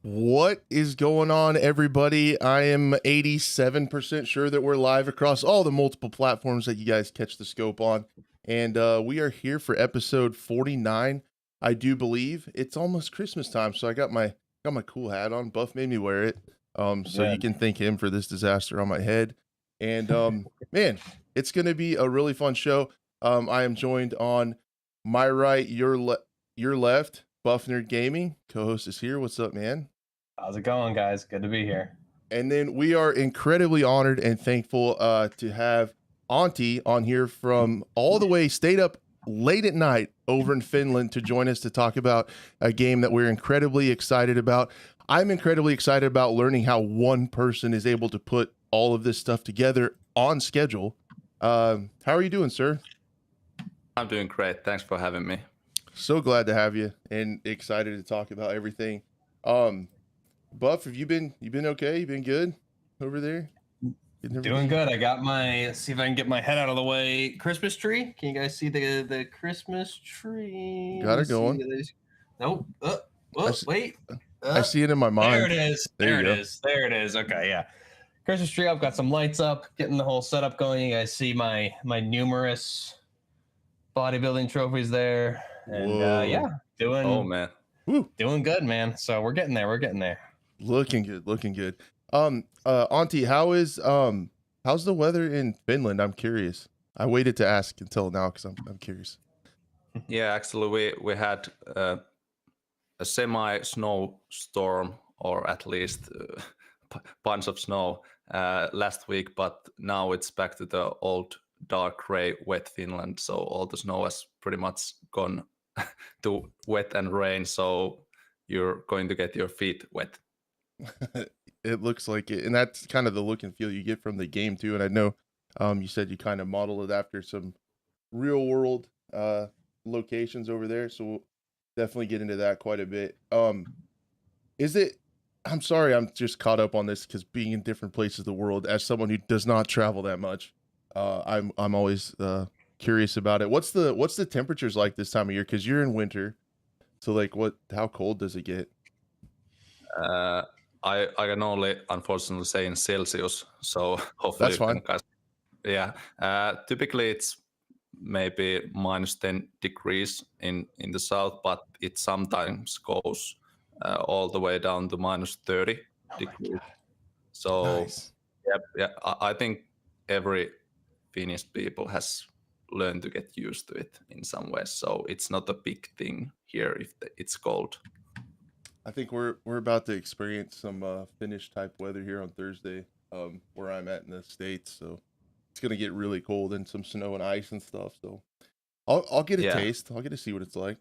What is going on, everybody? I am 87% sure that we're live across all the multiple platforms that you guys catch the scope on. And we are here for episode 49. I do believe it's almost Christmas time, so I got my cool hat on. Buff made me wear it. So you can thank him for this disaster on my head. And man, it's gonna be a really fun show. I am joined on my right, your left. BuffNerd Gaming co-host is here. What's up, man? How's it going, guys? Good to be here. And then we are incredibly honored and thankful to have Auntie on here from all the way, stayed up late at night over in Finland to join us to talk about a game that we're incredibly excited about. I'm incredibly excited about learning how one person is able to put all of this stuff together on schedule. How are you doing, sir? I'm doing great. Thanks for having me. So glad to have you and excited to talk about everything. Buff, have you been okay? You been good over there? Doing good. I got see if I can get my head out of the way. Christmas tree. Can you guys see the Christmas tree? Got it going. Nope. Wait. I see it in my mind. There it is. There it is. Okay, yeah. Christmas tree. I've got some lights up, getting the whole setup going. You guys see my numerous bodybuilding trophies there. And yeah, doing good, man. So we're getting there. Looking good. Auntie, how's the weather in Finland? I'm curious. I waited to ask until now because I'm curious. Yeah, actually, we had a semi-snowstorm, or at least bunch of snow last week, but now it's back to the old dark gray wet Finland. So all the snow has pretty much gone to wet and rain. So you're going to get your feet wet. It looks like it, and that's kind of the look and feel you get from the game too. And I know you said you kind of model it after some real world locations over there, so we'll definitely get into that quite a bit. I'm sorry, I'm just caught up on this because being in different places of the world, as someone who does not travel that much, I'm always curious about it. What's the temperatures like this time of year? Because you're in winter, so like how cold does it get? I can only unfortunately say in Celsius, so hopefully that's fine. Yeah, typically it's maybe minus 10 degrees in the south, but it sometimes goes all the way down to minus 30 degrees. So nice. Yeah, I think every Finnish people has learned to get used to it in some ways. So it's not a big thing here if it's cold. I think we're about to experience some Finnish type weather here on Thursday, where I'm at in the States. So it's gonna get really cold and some snow and ice and stuff. So I'll get a taste. I'll get to see what it's like.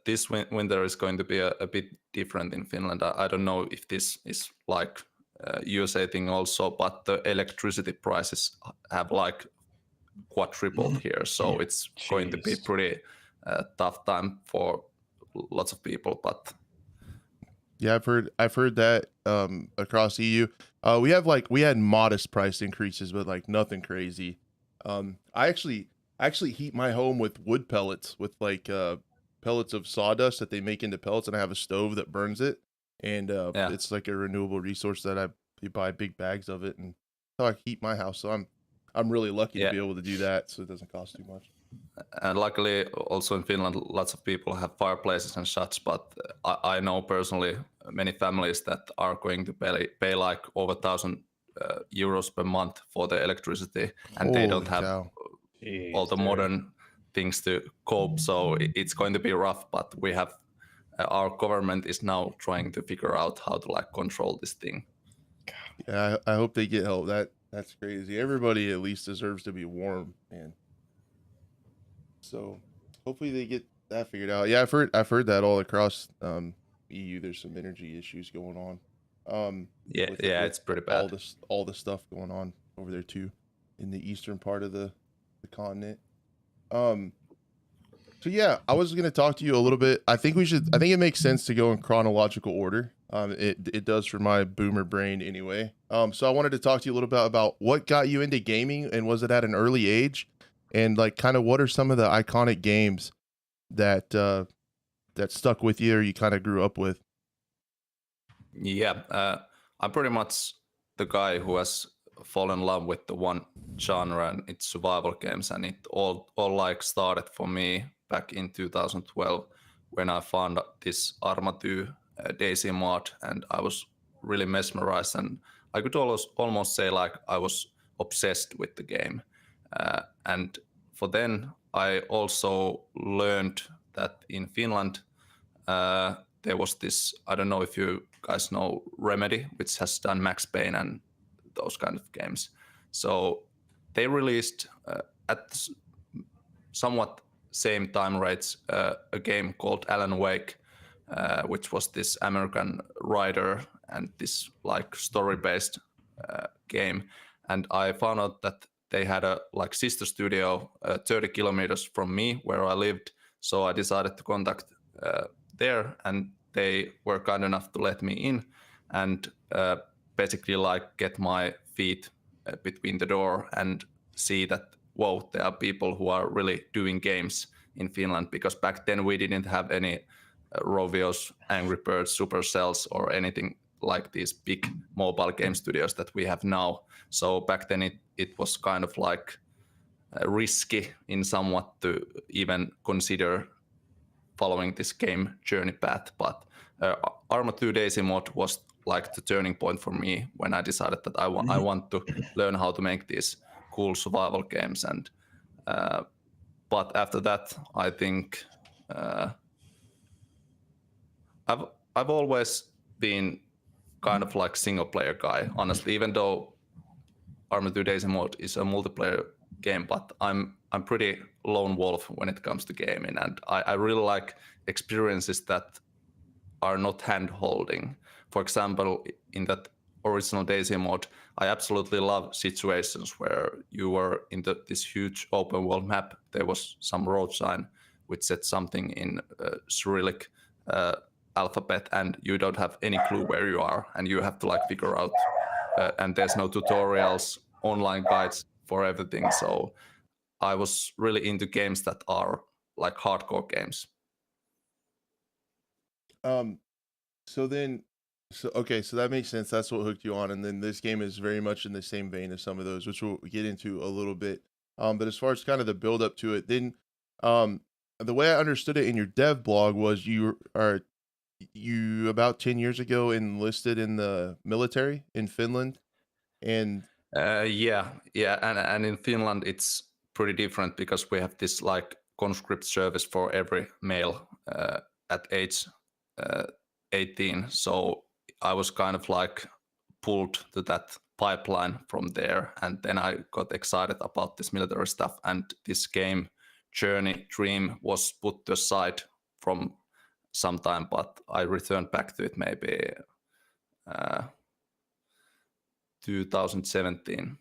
This winter is going to be a bit different in Finland. I don't know if this is like USA thing also, but the electricity prices have like quadrupled here. So it's going to be pretty tough time for lots of people, but yeah, I've heard that across EU. We had modest price increases, but like nothing crazy. I actually heat my home with wood pellets, with like pellets of sawdust that they make into pellets, and I have a stove that burns it, and it's like a renewable resource that you buy big bags of it, and so I heat my house. So I'm really lucky to be able to do that, so it doesn't cost too much. And luckily, also in Finland, lots of people have fireplaces and such. But I know personally many families that are going to pay like over 1,000 euros per month for the electricity, and they don't have all the modern things to cope. So it's going to be rough. But we have our government is now trying to figure out how to like control this thing. Yeah, I hope they get help. That's crazy. Everybody at least deserves to be warm, man. So hopefully they get that figured out. Yeah, I've heard that all across EU. There's some energy issues going on. With it's pretty bad. All the stuff going on over there too, in the eastern part of the continent. So yeah, I was gonna talk to you a little bit. I think it makes sense to go in chronological order. It does for my boomer brain anyway. So I wanted to talk to you a little bit about what got you into gaming, and was it at an early age? And like, kind of, what are some of the iconic games that stuck with you, or you kind of grew up with? Yeah, I'm pretty much the guy who has fallen in love with the one genre, and it's survival games, and it all like started for me back in 2012 when I found this Arma 2 Daisy mod, and I was really mesmerized, and I could almost say like I was obsessed with the game. And for then, I also learned that in Finland there was this, I don't know if you guys know Remedy, which has done Max Payne and those kind of games. So they released at somewhat same time rates a game called Alan Wake, which was this American writer and this like story-based game. And I found out that they had a like sister studio 30 kilometers from me where I lived. So I decided to contact there, and they were kind enough to let me in and basically like get my feet between the door and see that whoa, there are people who are really doing games in Finland, because back then we didn't have any Rovios, Angry Birds, Supercells, or anything like these big mobile game studios that we have now. So back then it was kind of like risky in somewhat to even consider following this game journey path. But Arma 2 Daisy mod was like the turning point for me when I decided that I want to learn how to make these cool survival games. And but after that, I think I've always been kind of like single player guy, honestly, even though Arma 2 Daisy mod is a multiplayer game, but I'm pretty lone wolf when it comes to gaming, and I really like experiences that are not hand holding. For example, in that original Daisy mod, I absolutely love situations where you were in this huge open world map. There was some road sign which said something in Cyrillic alphabet, and you don't have any clue where you are, and you have to like figure out. And there's no tutorials, online guides for everything. So I was really into games that are like hardcore games. So then, so that makes sense. That's what hooked you on, and then this game is very much in the same vein as some of those, which we'll get into a little bit. But as far as kind of the build up to it, then the way I understood it in your dev blog was you about 10 years ago enlisted in the military in Finland, and Yeah, and in Finland it's pretty different because we have this like conscript service for every male at age 18. So I was kind of like pulled to that pipeline from there, and then I got excited about this military stuff, and this game journey dream was put aside from some time, but I returned back to it maybe 2017.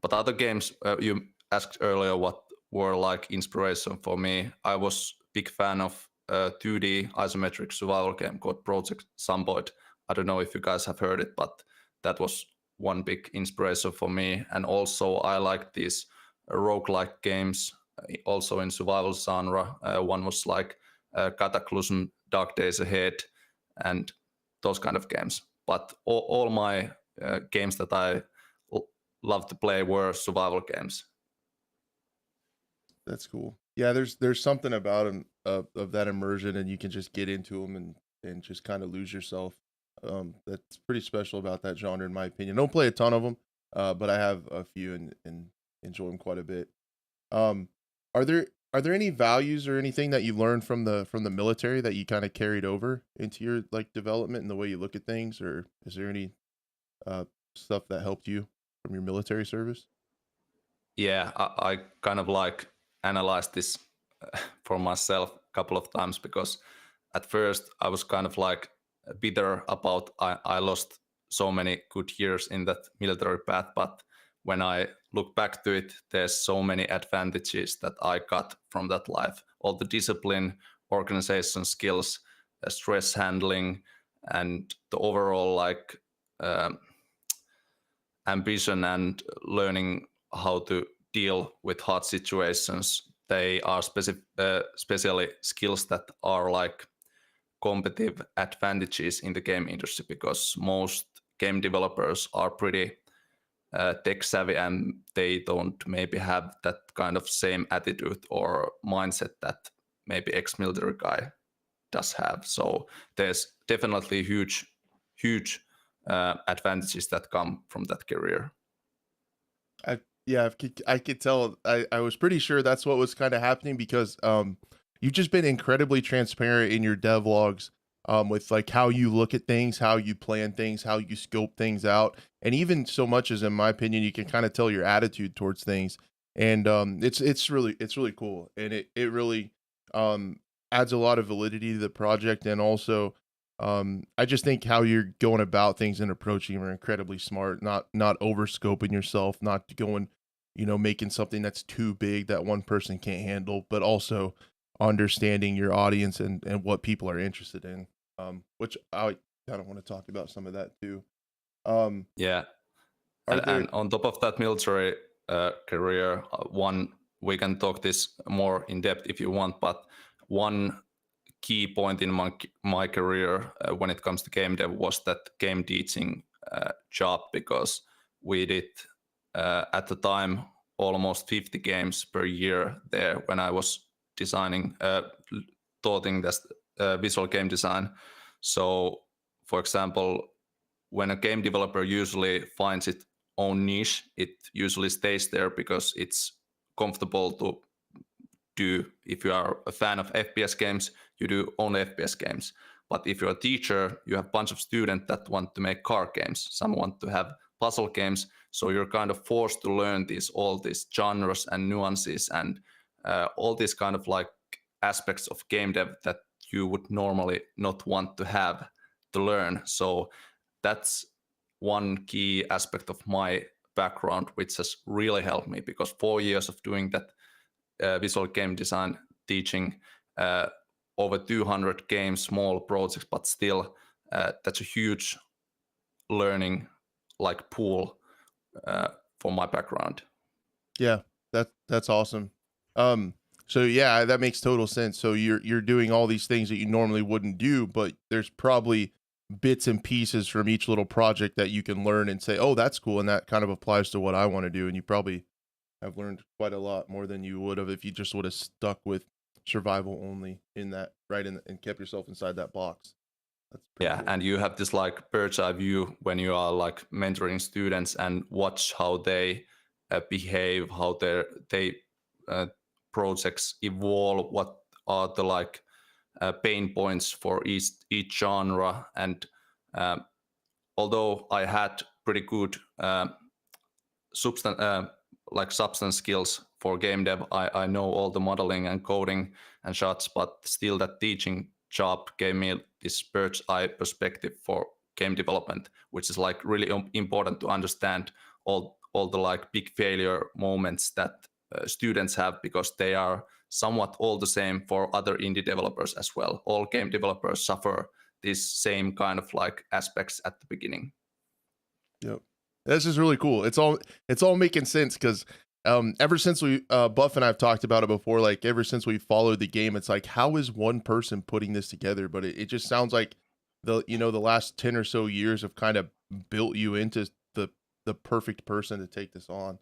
But other games, you asked earlier what were like inspiration for me. I was big fan of a 2D isometric survival game called Project Zomboid. I don't know if you guys have heard it, but that was one big inspiration for me. And also I like these roguelike games, also in survival genre. One was like Cataclysm, Dark Days Ahead, and those kind of games. But all my games that I love to play were survival games. that's cool. Yeah, there's something about them of that immersion, and you can just get into them and just kind of lose yourself. That's pretty special about that genre, in my opinion. Don't play a ton of them, but I have a few and enjoy them quite a bit. Are there any values or anything that you learned from the military that you kind of carried over into your like development and the way you look at things, or is there any stuff that helped you from your military service? Yeah, I kind of like analyzed this for myself a couple of times, because at first I was kind of like bitter about I lost so many good years in that military path, but when I look back to it, there's so many advantages that I got from that life. All the discipline, organization skills, stress handling, and the overall like ambition and learning how to deal with hard situations. They are especially skills that are like competitive advantages in the game industry, because most game developers are pretty tech savvy, and they don't maybe have that kind of same attitude or mindset that maybe ex-military guy does have. So there's definitely huge advantages that come from that career. I could tell. I was pretty sure that's what was kind of happening because you've just been incredibly transparent in your devlogs with like how you look at things, how you plan things, how you scope things out, and even so much as, in my opinion, you can kind of tell your attitude towards things, and it's really cool, and it really um adds a lot of validity to the project, and also I just think how you're going about things and approaching them are incredibly smart, not over scoping yourself, not going, making something that's too big that one person can't handle, but also understanding your audience and what people are interested in. Which I kind of want to talk about some of that too. Yeah, Are there and on top of that military career, one we can talk this more in depth if you want, but one key point in my career when it comes to game dev was that game teaching job, because we did at the time almost 50 games per year there when I was designing, taughting this visual game design. So, for example, when a game developer usually finds its own niche, it usually stays there because it's comfortable to do. If you are a fan of FPS games, you do only FPS games. But if you're a teacher, you have a bunch of students that want to make car games. Some want to have puzzle games. So you're kind of forced to learn all these genres and nuances and all these kind of like aspects of game dev that you would normally not want to have to learn. So that's one key aspect of my background, which has really helped me, because 4 years of doing that visual game design teaching, over 200 games, small projects, but still that's a huge learning like pool for my background. Yeah, that's awesome. So yeah, that makes total sense. So you're doing all these things that you normally wouldn't do, but there's probably bits and pieces from each little project that you can learn and say, "Oh, that's cool," and that kind of applies to what I want to do. And you probably have learned quite a lot more than you would have if you just would have stuck with survival only in that, right, and kept yourself inside that box. That's pretty Yeah, cool. and you have this like bird's eye view when you are like mentoring students and watch how they behave, how they projects evolve, what are the like pain points for each genre. And um, although I had pretty good substance substance skills for game dev, I know all the modeling and coding and shots, but still that teaching job gave me this bird's eye perspective for game development, which is like really important to understand all the like big failure moments that students have, because they are somewhat all the same for other indie developers as well. All game developers suffer these same kind of like aspects at the beginning. Yep. This is really cool. It's all making sense because ever since we Buff and I've talked about it before, like ever since we followed the game, it's like, how is one person putting this together? But it just sounds like the last 10 or so years have kind of built you into the perfect person to take this on.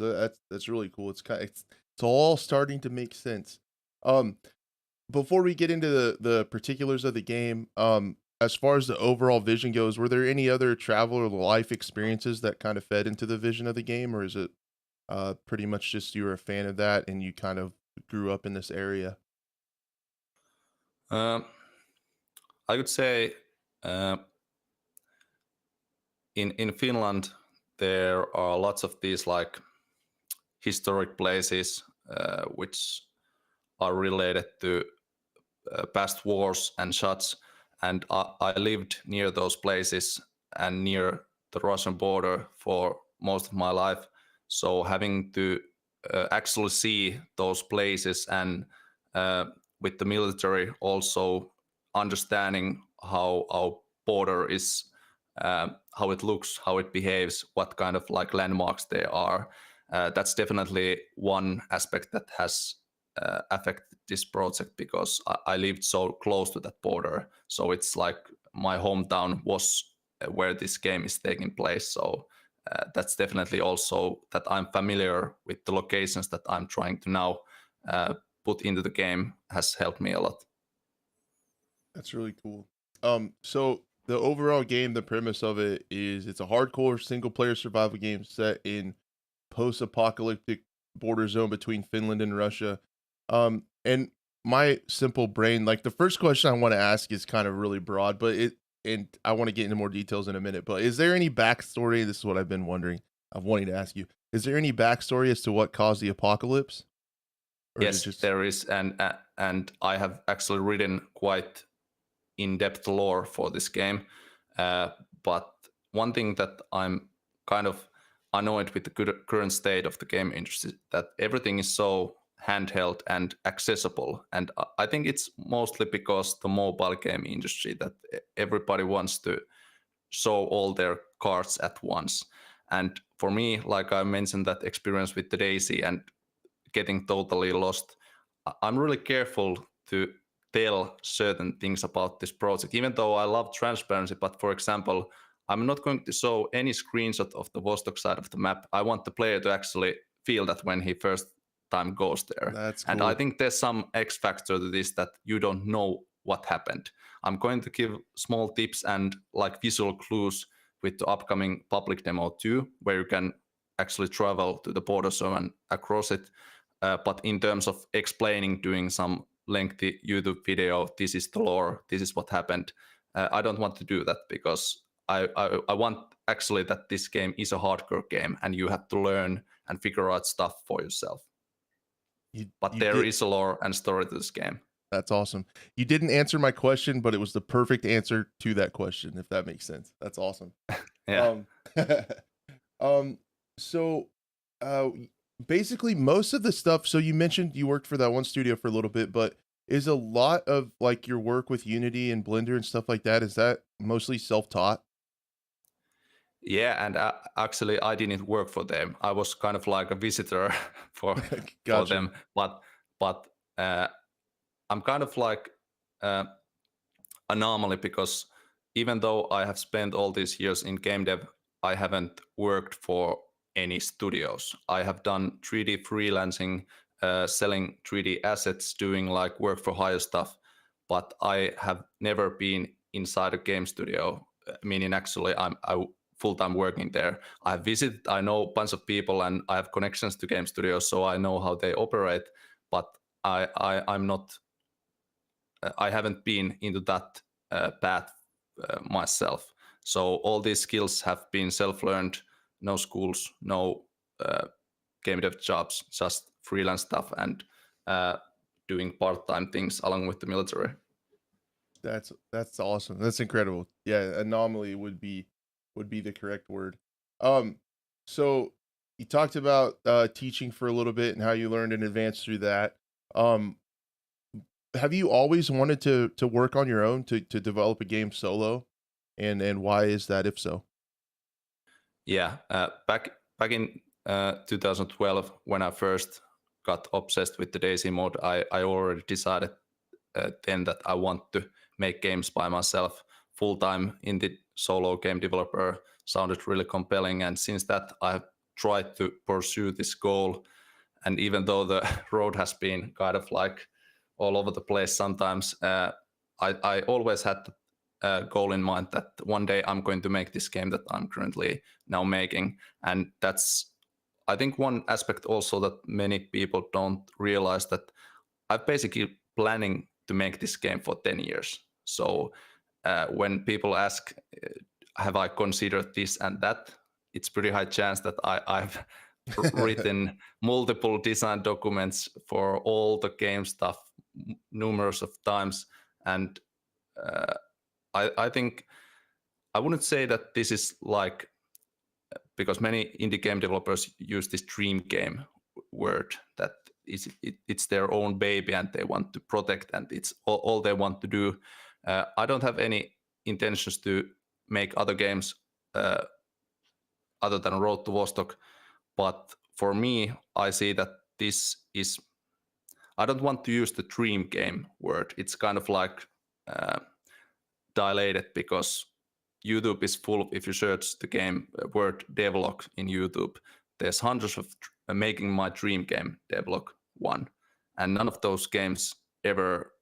So that's really cool. It's all starting to make sense. Um Before we get into the particulars of the game, as far as the overall vision goes, were there any other travel or life experiences that kind of fed into the vision of the game, or is it pretty much just you were a fan of that and you kind of grew up in this area? Um, I would say in Finland there are lots of these like historic places which are related to past wars and such. And I lived near those places and near the Russian border for most of my life. So having to actually see those places and with the military also understanding how our border is, how it looks, how it behaves, what kind of like landmarks there are. That's definitely one aspect that has affect this project because I lived so close to that border. So it's like my hometown was where this game is taking place. So that's definitely also that I'm familiar with the locations that I'm trying to now put into the game has helped me a lot. That's really cool. So the overall game, the premise of it is it's a hardcore single player survival game set in post-apocalyptic border zone between Finland and Russia. And my simple brain, like the first question I want to ask is kind of really broad, but and I want to get into more details in a minute, but is there any backstory? This is what I've been wondering. I'm wanting to ask you. Is there any backstory as to what caused the apocalypse? Or is it Yes, just there is, and I have actually written quite in-depth lore for this game. But one thing that I'm kind of annoyed with the current state of the game industry that everything is so handheld and accessible, and I think it's mostly because the mobile game industry that everybody wants to show all their cards at once. And for me, like I mentioned, that experience with the Daisy and getting totally lost, I'm really careful to tell certain things about this project, even though I love transparency. But for example, I'm not going to show any screenshot of the Vostok side of the map. I want the player to actually feel that when he first time goes there. that's And I cool. think there's some X factor to this that you don't know what happened. I'm going to give small tips and like visual clues with the upcoming public demo too, where you can actually travel to the border zone and across it. But in terms of explaining, doing some lengthy YouTube video, this is the lore, this is what happened. I don't want to do that because I want actually that this game is a hardcore game and you have to learn and figure out stuff for yourself. But You there did. is a lore and story to this game. That's awesome. You didn't answer my question, but it was the perfect answer to that question, if that makes sense. That's awesome. Yeah. Um, so, uh, basically most of the stuff, so you mentioned you worked for that one studio for a little bit, but is a lot of like your work with Unity and Blender and stuff like that, is that mostly self-taught? Yeah, and actually, I didn't work for them. I was kind of like a visitor for Gotcha. them. But I'm kind of like uh, anomaly because even though I have spent all these years in game dev, I haven't worked for any studios. I have done 3D freelancing, selling 3D assets, doing like work for hire stuff, but I have never been inside a game studio. Meaning, actually, I full-time working there. I visited. I know a bunch of people, and I have connections to game studios, so I know how they operate. But I'm not. I haven't been into that path myself. So all these skills have been self-learned. No schools, no game dev jobs, just freelance stuff and doing part-time things along with the military. That's awesome. That's incredible. Yeah, anomaly would be the correct word. Um, so you talked about teaching for a little bit and how you learned in advance through that. Um, have you always wanted to work on your own to develop a game solo? And why is that if so? Yeah, back in 2012 when I first got obsessed with the Daisy mode, I already decided then that I want to make games by myself. Full-time indie solo game developer sounded really compelling, and since that I've tried to pursue this goal. And even though the road has been kind of like all over the place sometimes, I always had the goal in mind that one day I'm going to make this game that I'm currently now making. And that's, I think, one aspect also that many people don't realize, that I'm basically planning to make this game for 10 years. So when people ask, have I considered this and that, it's pretty high chance that I've written multiple design documents for all the game stuff numerous of times. And I think I wouldn't say that this is like, because many indie game developers use this dream game word, that it's their own baby and they want to protect and it's all they want to do. I don't have any intentions to make other games other than Road to Vostok, but for me, I see that this is, I don't want to use the dream game word. It's kind of like dilated, because YouTube is full of, if you search the game word devlog in YouTube, there's hundreds of making my dream game devlog 1, and none of those games ever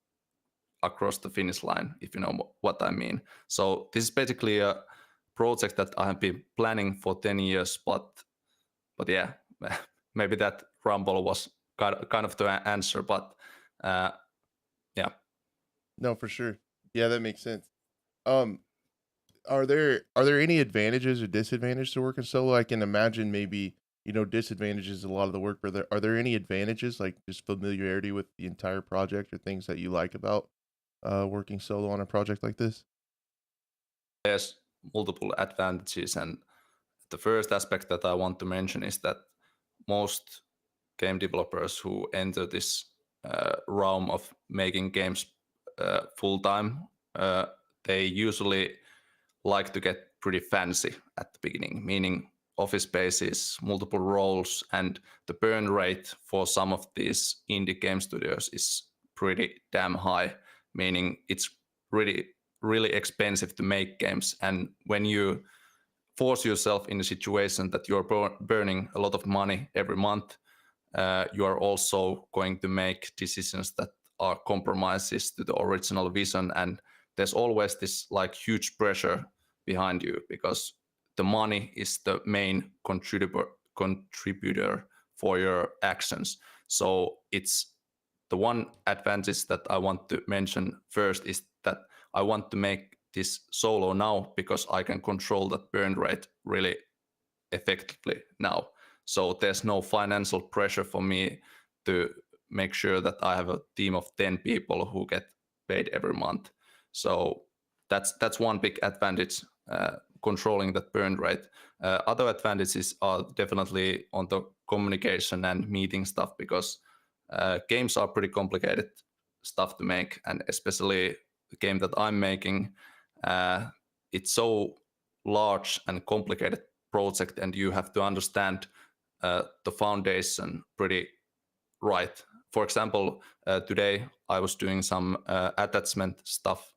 across the finish line, if you know what I mean. So this is basically a project that I have been planning for 10 years, but yeah, maybe that rumble was kind of the answer, but yeah. No, for sure. Yeah, that makes sense. Are there any advantages or disadvantages to working solo? I can imagine maybe, disadvantages a lot of the work, but are there any advantages, like just familiarity with the entire project or things that you like about working solo on a project like this? There's multiple advantages, and the first aspect that I want to mention is that most game developers who enter this realm of making games full time, they usually like to get pretty fancy at the beginning, meaning office spaces, multiple roles, and the burn rate for some of these indie game studios is pretty damn high, meaning it's really expensive to make games. And when you force yourself in a situation that you're burning a lot of money every month, you are also going to make decisions that are compromises to the original vision, and there's always this like huge pressure behind you, because the money is the main contributor for your actions. So it's the one advantage that I want to mention first is that I want to make this solo now because I can control that burn rate really effectively now. So there's no financial pressure for me to make sure that I have a team of 10 people who get paid every month. So that's one big advantage, controlling that burn rate. Other advantages are definitely on the communication and meeting stuff, because games are pretty complicated stuff to make, and especially the game that I'm making, it's so large and complicated project, and you have to understand the foundation pretty right. For example, today I was doing some attachment stuff.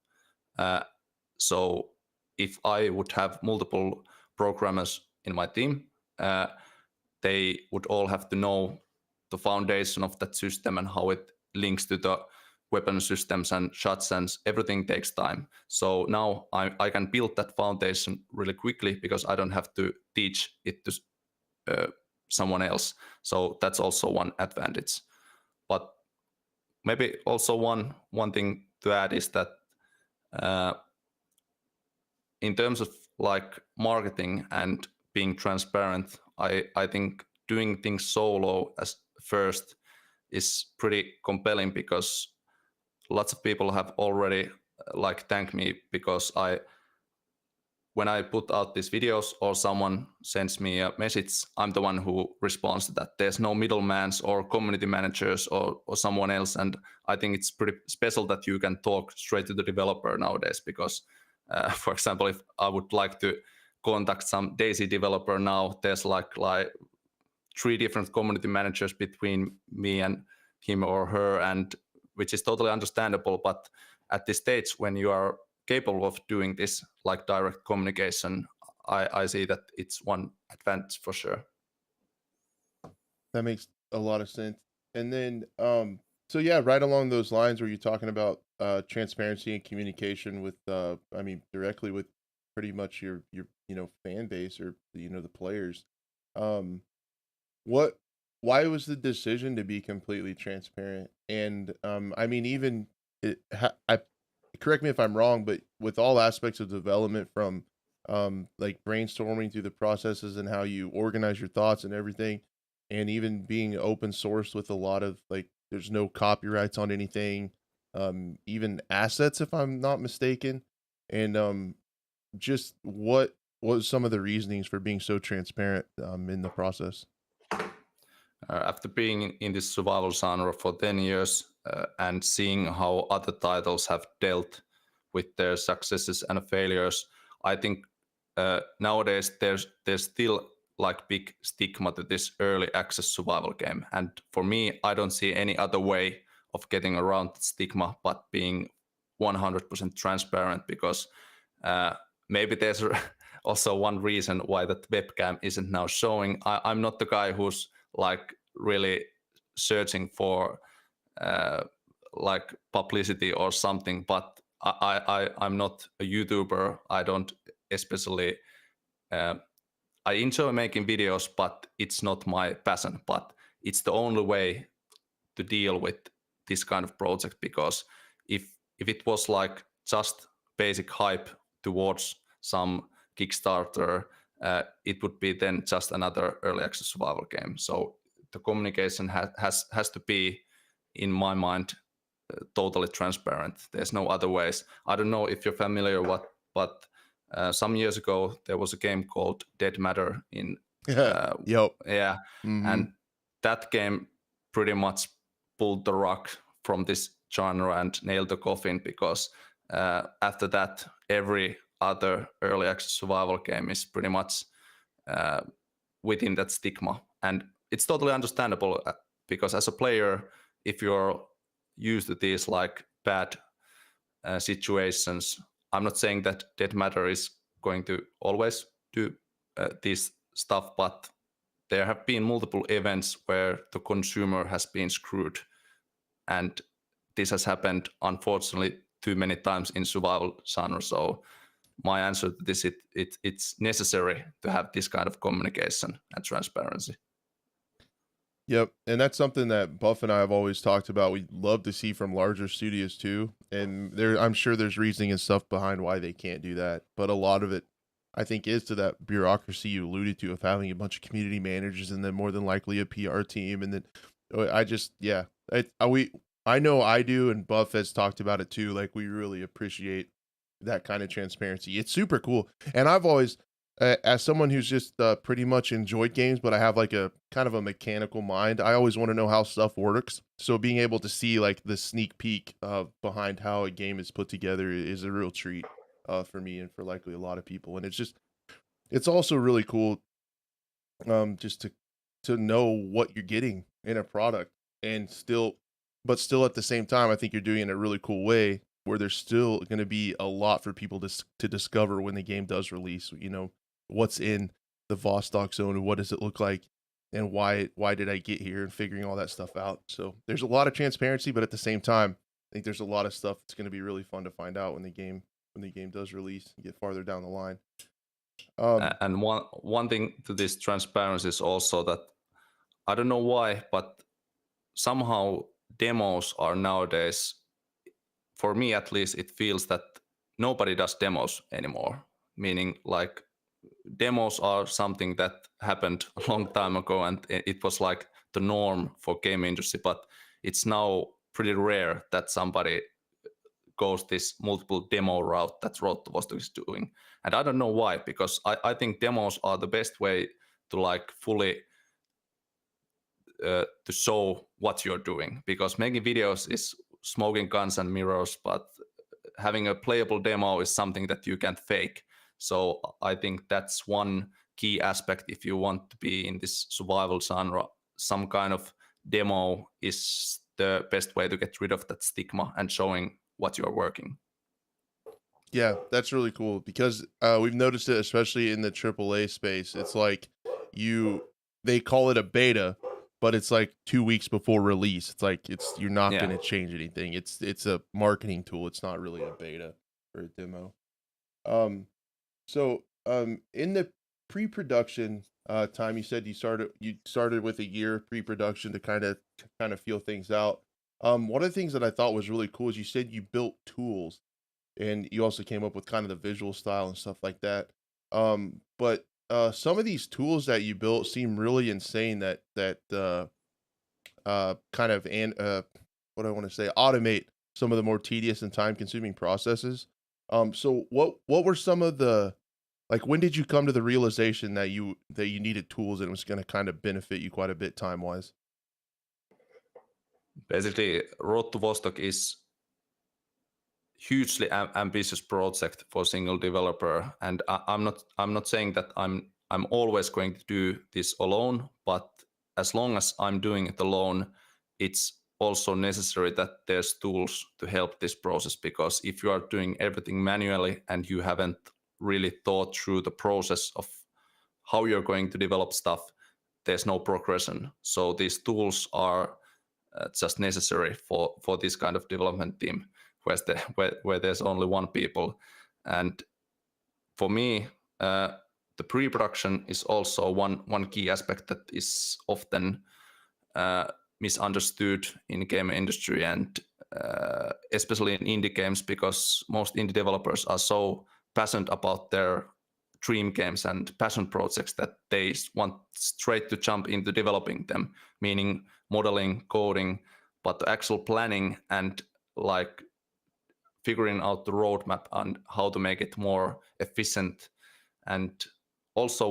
So if I would have multiple programmers in my team, they would all have to know the foundation of that system and how it links to the weapon systems and shots, and everything takes time. So now I can build that foundation really quickly because I don't have to teach it to someone else. So that's also one advantage. But maybe also one thing to add is that in terms of like marketing and being transparent, I think doing things solo as first is pretty compelling, because lots of people have already like thanked me because when I put out these videos or someone sends me a message, I'm the one who responds to that. There's no middlemans or community managers or someone else. And I think it's pretty special that you can talk straight to the developer nowadays, because for example, if I would like to contact some DayZ developer now, there's like 3 different community managers between me and him or her, and which is totally understandable. But at this stage, when you are capable of doing this, like direct communication, I see that it's one advantage for sure. That makes a lot of sense. And then, so yeah, right along those lines, where you're talking about transparency and communication with, directly with pretty much your fan base, or the players. Why was the decision to be completely transparent? And even correct me if I'm wrong, but with all aspects of development, from like brainstorming through the processes and how you organize your thoughts and everything, and even being open source with a lot of, like, there's no copyrights on anything, even assets, if I'm not mistaken. And just what was some of the reasonings for being so transparent in the process? After being in this survival genre for 10 years and seeing how other titles have dealt with their successes and failures, I think nowadays there's still like big stigma to this early access survival game. And for me, I don't see any other way of getting around the stigma, but being 100% transparent, because maybe there's also one reason why that webcam isn't now showing. I'm not the guy who's like really searching for like publicity or something, but I'm not a YouTuber. I don't especially I enjoy making videos, but it's not my passion. But it's the only way to deal with this kind of project, because if it was like just basic hype towards some Kickstarter, it would be then just another early access survival game. So the communication has to be, in my mind, totally transparent. There's no other ways. I don't know if you're familiar but some years ago there was a game called Dead Matter in Yep. yeah, and that game pretty much pulled the rug from this genre and nailed the coffin, because after that every other early access survival game is pretty much within that stigma. And it's totally understandable, because as a player, if you're used to these like bad situations, I'm not saying that Dead Matter is going to always do this stuff, but there have been multiple events where the consumer has been screwed, and this has happened unfortunately too many times in survival genre. So my answer to this, it's necessary to have this kind of communication and transparency. Yep, and that's something that Buff and I have always talked about. We'd love to see from larger studios too, and I'm sure there's reasoning and stuff behind why they can't do that. But a lot of it, I think, is to that bureaucracy you alluded to of having a bunch of community managers and then more than likely a PR team. And then I know I do, and Buff has talked about it too. Like, we really appreciate that kind of transparency. It's super cool, and I've always, as someone who's just pretty much enjoyed games, but I have like a kind of a mechanical mind, I always want to know how stuff works. So being able to see like the sneak peek behind how a game is put together is a real treat for me and for likely a lot of people. And it's also really cool just to know what you're getting in a product, and still at the same time, I think you're doing it in a really cool way where there's still going to be a lot for people to discover when the game does release. You know, what's in the Vostok zone and what does it look like, and why did I get here, and figuring all that stuff out. So there's a lot of transparency, but at the same time, I think there's a lot of stuff that's going to be really fun to find out when the game does release and get farther down the line. And one thing to this transparency is also that, I don't know why, but somehow demos are nowadays, for me at least, it feels that nobody does demos anymore. Meaning, like, demos are something that happened a long time ago, and it was like the norm for game industry. But it's now pretty rare that somebody goes this multiple demo route that Road to Vostok is doing. And I don't know why, because I think demos are the best way to like fully to show what you're doing, because making videos is smoking guns and mirrors, but having a playable demo is something that you can't fake. So I think that's one key aspect if you want to be in this survival genre. Some kind of demo is the best way to get rid of that stigma and showing what you're working. Yeah, that's really cool, because we've noticed it, especially in the AAA space. It's like they call it a beta, but it's like 2 weeks before release. It's like you're not going to change anything. It's a marketing tool. It's not really a beta or a demo. So in the pre-production time, you said you started with a year pre-production to kind of feel things out. One of the things that I thought was really cool is you said you built tools, and you also came up with kind of the visual style and stuff like that. But some of these tools that you built seem really insane that kind of what I want to say, automate some of the more tedious and time consuming processes. So what were some of the, like, when did you come to the realization that you needed tools and it was going to kind of benefit you quite a bit time wise? Basically, Road to Vostok is hugely ambitious project for a single developer, and I'm not saying that I'm always going to do this alone, but as long as I'm doing it alone, it's also necessary that there's tools to help this process, because if you are doing everything manually and you haven't really thought through the process of how you're going to develop stuff, there's no progression. So these tools are just necessary for this kind of development team where there's only one people. And for me, the pre-production is also one key aspect that is often misunderstood in game industry, and especially in indie games, because most indie developers are so passionate about their dream games and passion projects that they want straight to jump into developing them, meaning modeling, coding, but the actual planning and like figuring out the roadmap and how to make it more efficient. And also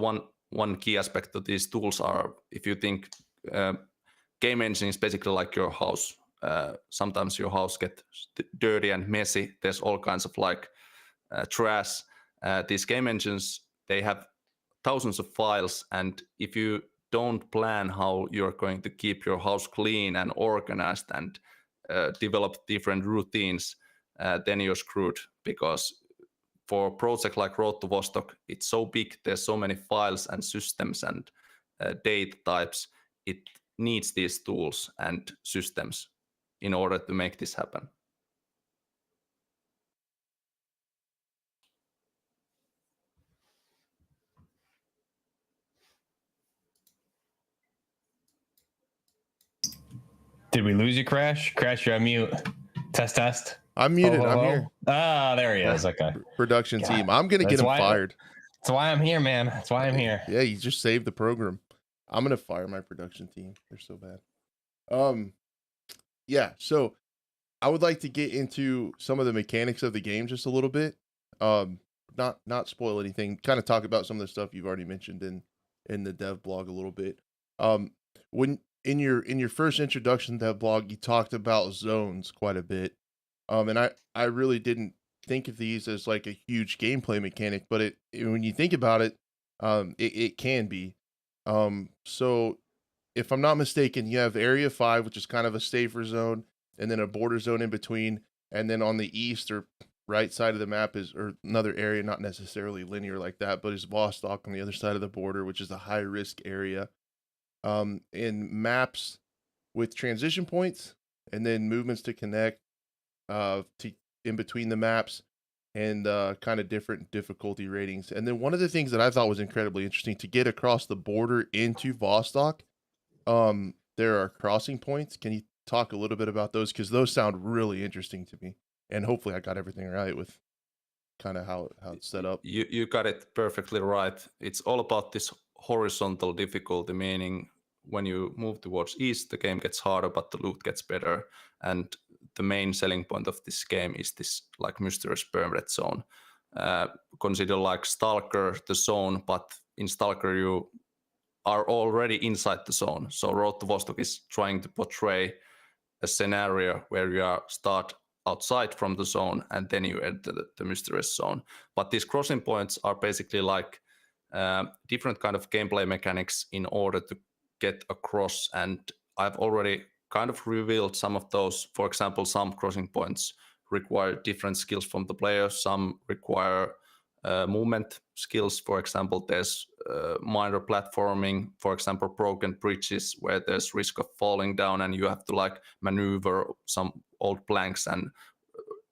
one key aspect of these tools are, if you think game engine is basically like your house. Sometimes your house gets dirty and messy. There's all kinds of like trash. These game engines, they have thousands of files, and if you don't plan how you're going to keep your house clean and organized and develop different routines, then you're screwed, because for a project like Road to Vostok, it's so big, there's so many files and systems and data types, it needs these tools and systems in order to make this happen. Did we lose you, Crash? Crash, you're on mute. Test. I'm muted. I'm here. Ah, there he is. Okay. Production team. I'm gonna get him fired. That's why I'm here, man. That's why I'm here. Yeah, you just saved the program. I'm gonna fire my production team. They're so bad. Yeah, so I would like to get into some of the mechanics of the game just a little bit. Not spoil anything. Kind of talk about some of the stuff you've already mentioned in the dev blog a little bit. When in your first introduction dev blog, you talked about zones quite a bit. And I really didn't think of these as like a huge gameplay mechanic, but when you think about it, it can be. So if I'm not mistaken, you have Area 5, which is kind of a safer zone, and then a border zone in between, and then on the east or right side of the map is or another area, not necessarily linear like that, but is Vostok on the other side of the border, which is a high risk area. In maps with transition points and then movements to connect to in between the maps, and kind of different difficulty ratings. And then one of the things that I thought was incredibly interesting, to get across the border into Vostok, there are crossing points. Can you talk a little bit about those? Because those sound really interesting to me, and hopefully I got everything right with kind of how it's set up. You got it perfectly right. It's all about this horizontal difficulty, meaning when you move towards east, the game gets harder, but the loot gets better. And the main selling point of this game is this like mysterious permanent zone. Consider like Stalker the zone, but in Stalker you are already inside the zone. So Road to Vostok is trying to portray a scenario where you start outside from the zone and then you enter the mysterious zone. But these crossing points are basically like different kind of gameplay mechanics in order to get across, and I've already kind of revealed some of those. For example, some crossing points require different skills from the player. Some require movement skills. For example, there's minor platforming, for example, broken bridges where there's risk of falling down and you have to like maneuver some old planks and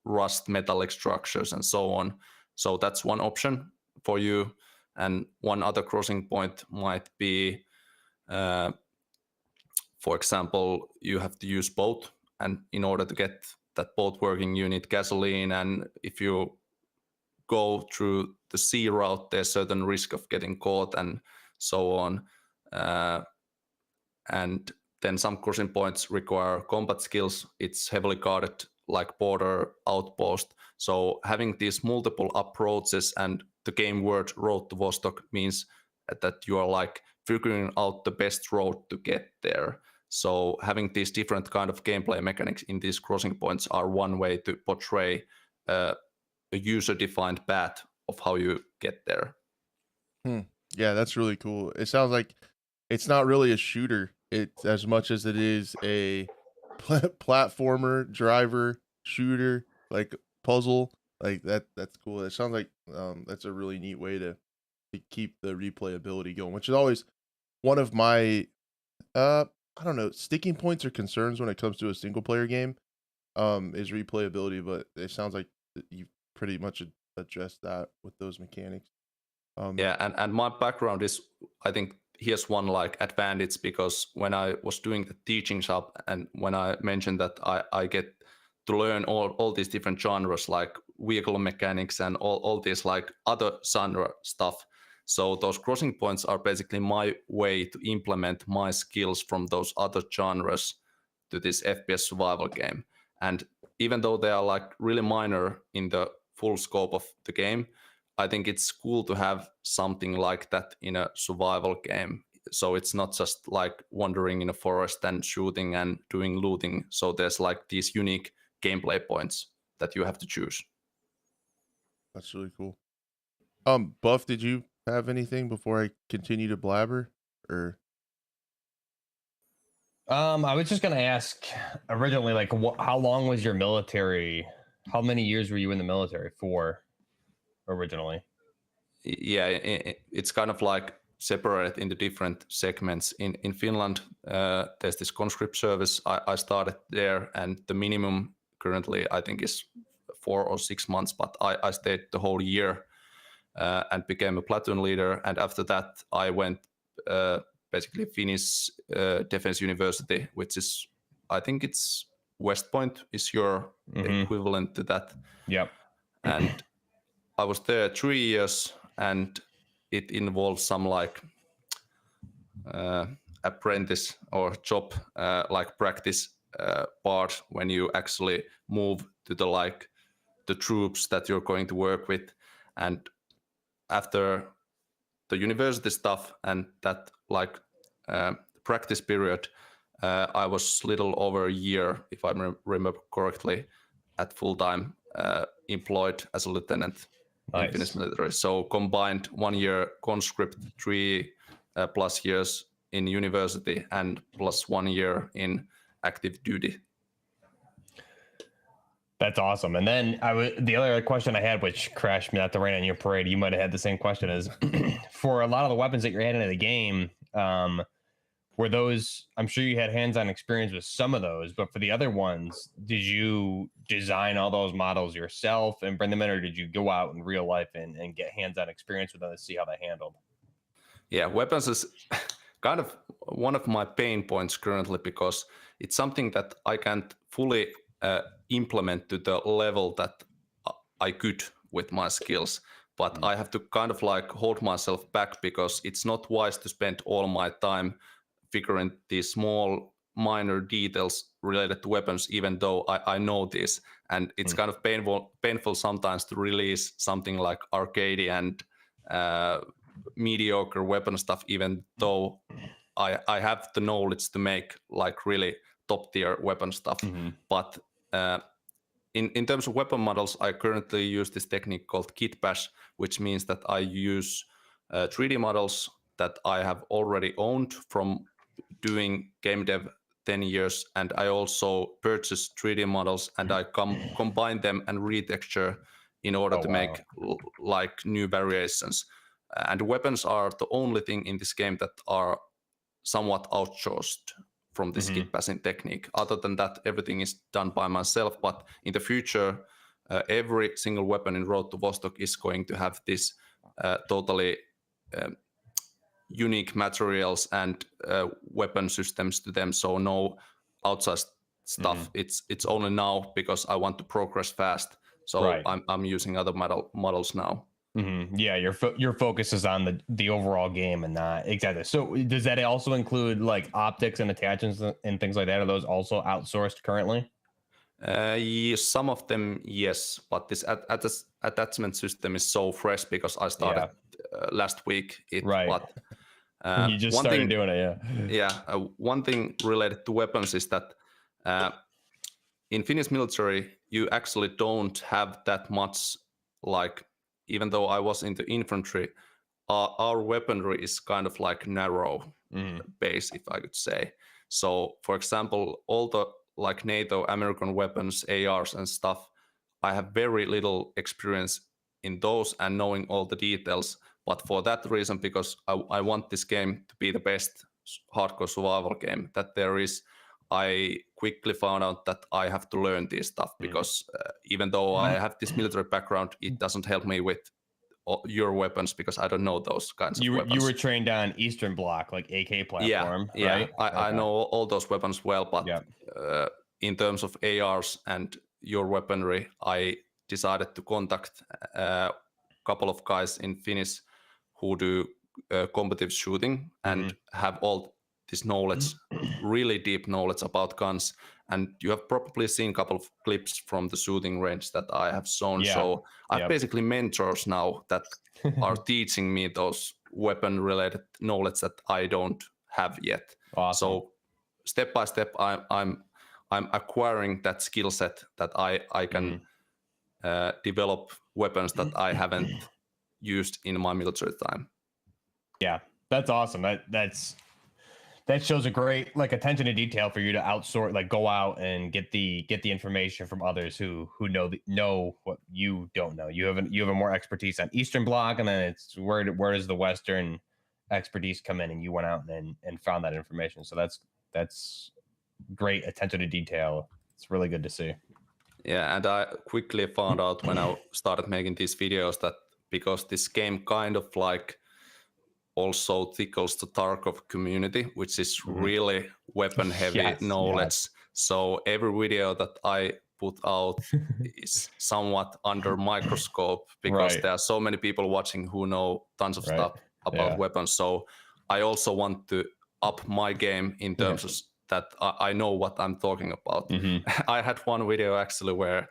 rust metallic structures and so on. So that's one option for you. And one other crossing point might be, for example, you have to use boat, and in order to get that boat working, you need gasoline. And if you go through the sea route, there's certain risk of getting caught and so on. And then some crossing points require combat skills. It's heavily guarded like border outpost. So having these multiple approaches, and the game word Road to Vostok means that you are like figuring out the best road to get there. So having these different kind of gameplay mechanics in these crossing points are one way to portray a user-defined path of how you get there. Yeah, that's really cool. It sounds like it's not really a shooter. It's as much as it is a platformer, driver, shooter, like puzzle, like that's cool. It sounds like that's a really neat way to keep the replayability going, which is always one of my I don't know, sticking points or concerns when it comes to a single player game is replayability, but it sounds like you pretty much addressed that with those mechanics. Yeah, and my background is, I think here's one like advantage, because when I was doing the teaching job and when I mentioned that I get to learn all these different genres like vehicle mechanics and all these like other genre stuff. So those crossing points are basically my way to implement my skills from those other genres to this FPS survival game. And even though they are like really minor in the full scope of the game, I think it's cool to have something like that in a survival game. So it's not just like wandering in a forest and shooting and doing looting. So there's like these unique gameplay points that you have to choose. That's really cool. Buff, did you have anything before I continue to blabber? Or I was just gonna ask originally, like, how long was your military? How many years were you in the military for originally? Yeah, it's kind of like separated into different segments. In Finland, there's this conscript service. I started there, and the minimum currently I think is 4 or 6 months, but I stayed the whole year and became a platoon leader. And after that, I went basically Finnish Defense University, which is, I think it's West Point is your equivalent to that. Yep. And I was there 3 years, and it involves some like apprentice or job like practice part when you actually move to the like the troops that you're going to work with. And after the university stuff and that like practice period, I was little over a year, if I remember correctly, at full time employed as a lieutenant. Nice. In Finnish military. So combined 1 year conscript, 3 plus years in university, and plus 1 year in active duty. That's awesome. And then the other question I had, which crashed me, not to rain on your parade, you might have had the same question, is for a lot of the weapons that you're adding to the game, were those, I'm sure you had hands-on experience with some of those, but for the other ones, did you design all those models yourself and bring them in, or did you go out in real life and get hands-on experience with them to see how they handled? Yeah, weapons is kind of one of my pain points currently, because it's something that I can't fully implement to the level that I could with my skills. But I have to kind of like hold myself back, because it's not wise to spend all my time figuring these small minor details related to weapons, even though I know this. And it's kind of painful sometimes to release something like arcade and mediocre weapon stuff, even though I have the knowledge to make like really top tier weapon stuff. But in terms of weapon models, I currently use this technique called kit bash, which means that I use 3D models that I have already owned from doing game dev 10 years, and I also purchase 3D models and I combine them and retexture in order to make like new variations. And weapons are the only thing in this game that are somewhat outsourced from this kit bashing technique. Other than that, everything is done by myself. But in the future, every single weapon in Road to Vostok is going to have this totally unique materials and weapon systems to them. So no outside stuff. It's only now because I want to progress fast. So I'm using other models now. Yeah, your focus is on the overall game and not exactly. So does that also include like optics and attachments and things like that? Are those also outsourced currently? Yes, some of them, yes, but this attachment system is so fresh because I started last week. But you just started doing it, one thing related to weapons is that in Finnish military, you actually don't have that much, like, even though I was in the infantry, our weaponry is kind of like narrow base, if I could say. So, for example, all the like NATO, American weapons, ARs, and stuff, I have very little experience in those and knowing all the details. But for that reason, because I want this game to be the best hardcore survival game that there is, I quickly found out that I have to learn this stuff because even though I have this military background, it doesn't help me with your weapons because I don't know those kinds of weapons. You were trained on Eastern Bloc, like AK platform, right? I know all those weapons well, but in terms of ARs and your weaponry, I decided to contact a couple of guys in Finnish who do competitive shooting and have all this knowledge, really deep knowledge about guns. And you have probably seen a couple of clips from the shooting range that I have shown. So I have basically mentors now that are teaching me those weapon related knowledge that I don't have yet. Awesome. So step by step, I'm acquiring that skill set that I can develop weapons that I haven't used in my military time. Yeah, that's awesome. That shows a great like attention to detail for you to outsource, like go out and get the information from others who know what you don't know. You have a more expertise on Eastern Bloc, and then it's where does the Western expertise come in, and you went out and found that information. So that's great attention to detail. It's really good to see. Yeah, and I quickly found out when I started making these videos that because this game kind of like also tickles the Tarkov community, which is really weapon heavy knowledge. Yes. So every video that I put out is somewhat under microscope because there are so many people watching who know tons of stuff about weapons. So I also want to up my game in terms of that I know what I'm talking about. I had one video actually where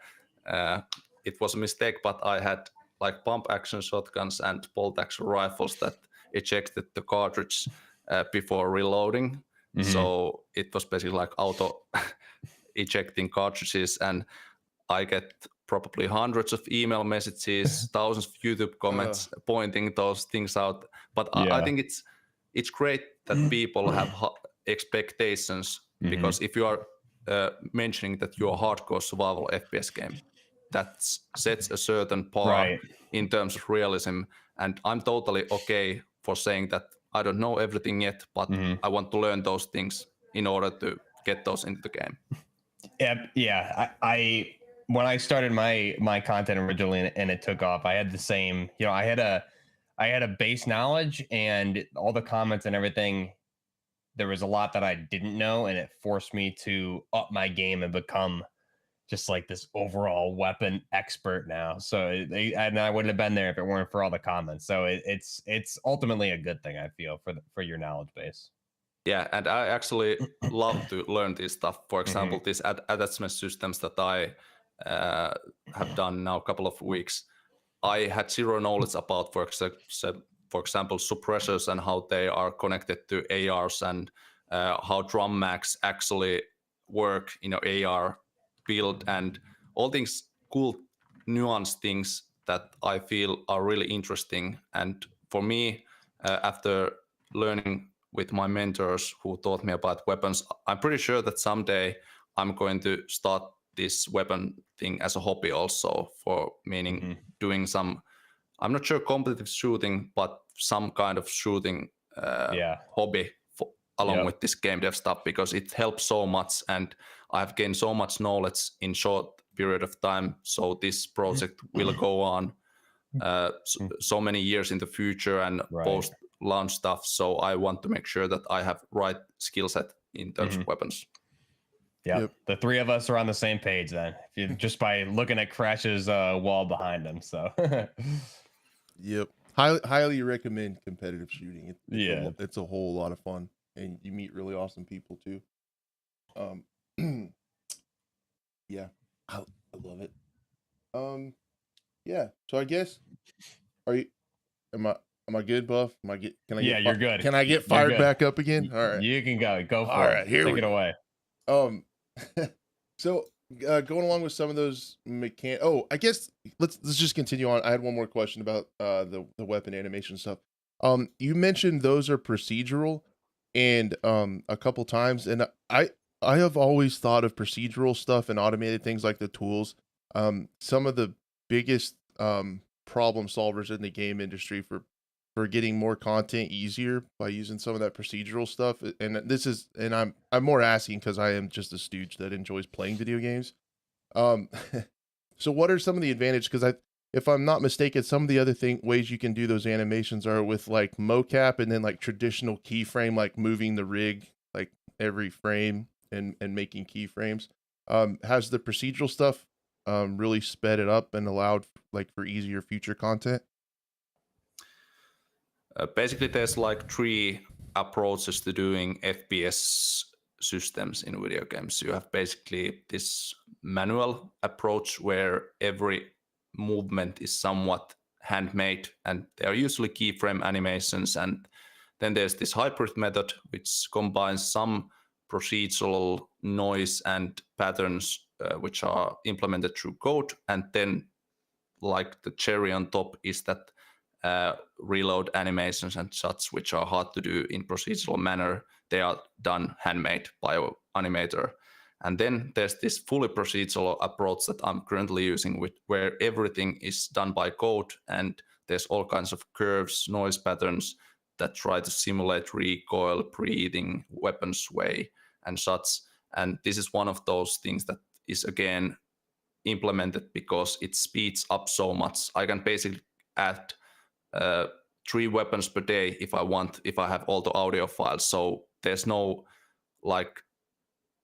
it was a mistake, but I had like pump action shotguns and bolt action rifles that ejected the cartridge before reloading. So it was basically like auto ejecting cartridges, and I get probably hundreds of email messages, thousands of YouTube comments pointing those things out. But I think it's great that people have expectations because if you are mentioning that you're a hardcore survival FPS game, that sets a certain bar in terms of realism, and I'm totally okay for saying that I don't know everything yet, but I want to learn those things in order to get those into the game. I when I started my content originally and it took off, I had the same, I had a base knowledge and all the comments and everything. There was a lot that I didn't know, and it forced me to up my game and become just like this overall weapon expert now. So and I wouldn't have been there if it weren't for all the comments. So it's ultimately a good thing, I feel, for your knowledge base. Yeah, and I actually love to learn this stuff. For example, these attachment systems that I have done now a couple of weeks. I had zero knowledge about, for example, suppressors and how they are connected to ARs and how drum mags actually work in an AR build and all these cool nuanced things that I feel are really interesting. And for me, after learning with my mentors who taught me about weapons, I'm pretty sure that someday I'm going to start this weapon thing as a hobby also, for meaning doing some, I'm not sure competitive shooting, but some kind of shooting hobby along with this game dev stuff, because it helps so much and I've gained so much knowledge in short period of time. So this project will go on so many years in the future and post launch stuff. So I want to make sure that I have right skill set in terms of weapons. Yep. The three of us are on the same page then, just by looking at Crash's wall behind him. So yep. Highly recommend competitive shooting. It's a whole lot of fun, and you meet really awesome people too. Yeah, I love it. Yeah. So I guess, am I good, Buff? You're good. Can I get fired back up again? All right. You can go for it. All right, here Take it away. So going along with some of those I guess let's just continue on. I had one more question about the weapon animation stuff. You mentioned those are procedural and a couple times, and I I have always thought of procedural stuff and automated things like the tools. Some of the biggest problem solvers in the game industry for getting more content easier by using some of that procedural stuff. And this is, and I'm more asking because I am just a stooge that enjoys playing video games. Um, so what are some of the advantages? Because if I'm not mistaken, some of the other ways you can do those animations are with like mocap and then like traditional keyframe, like moving the rig like every frame and making keyframes. Has the procedural stuff really sped it up and allowed like for easier future content? Basically, there's like 3 approaches to doing FPS systems in video games. You have basically this manual approach where every movement is somewhat handmade, and they are usually keyframe animations. And then there's this hybrid method, which combines some procedural noise and patterns, which are implemented through code. And then, like the cherry on top, is that reload animations and such, which are hard to do in procedural manner. They are done handmade by an animator. And then there's this fully procedural approach that I'm currently using, where everything is done by code, and there's all kinds of curves, noise patterns that try to simulate recoil, breathing, weapon sway, and such. And this is one of those things that is again implemented because it speeds up so much. I can basically add 3 weapons per day if I want, if I have all the audio files. So there's no, like,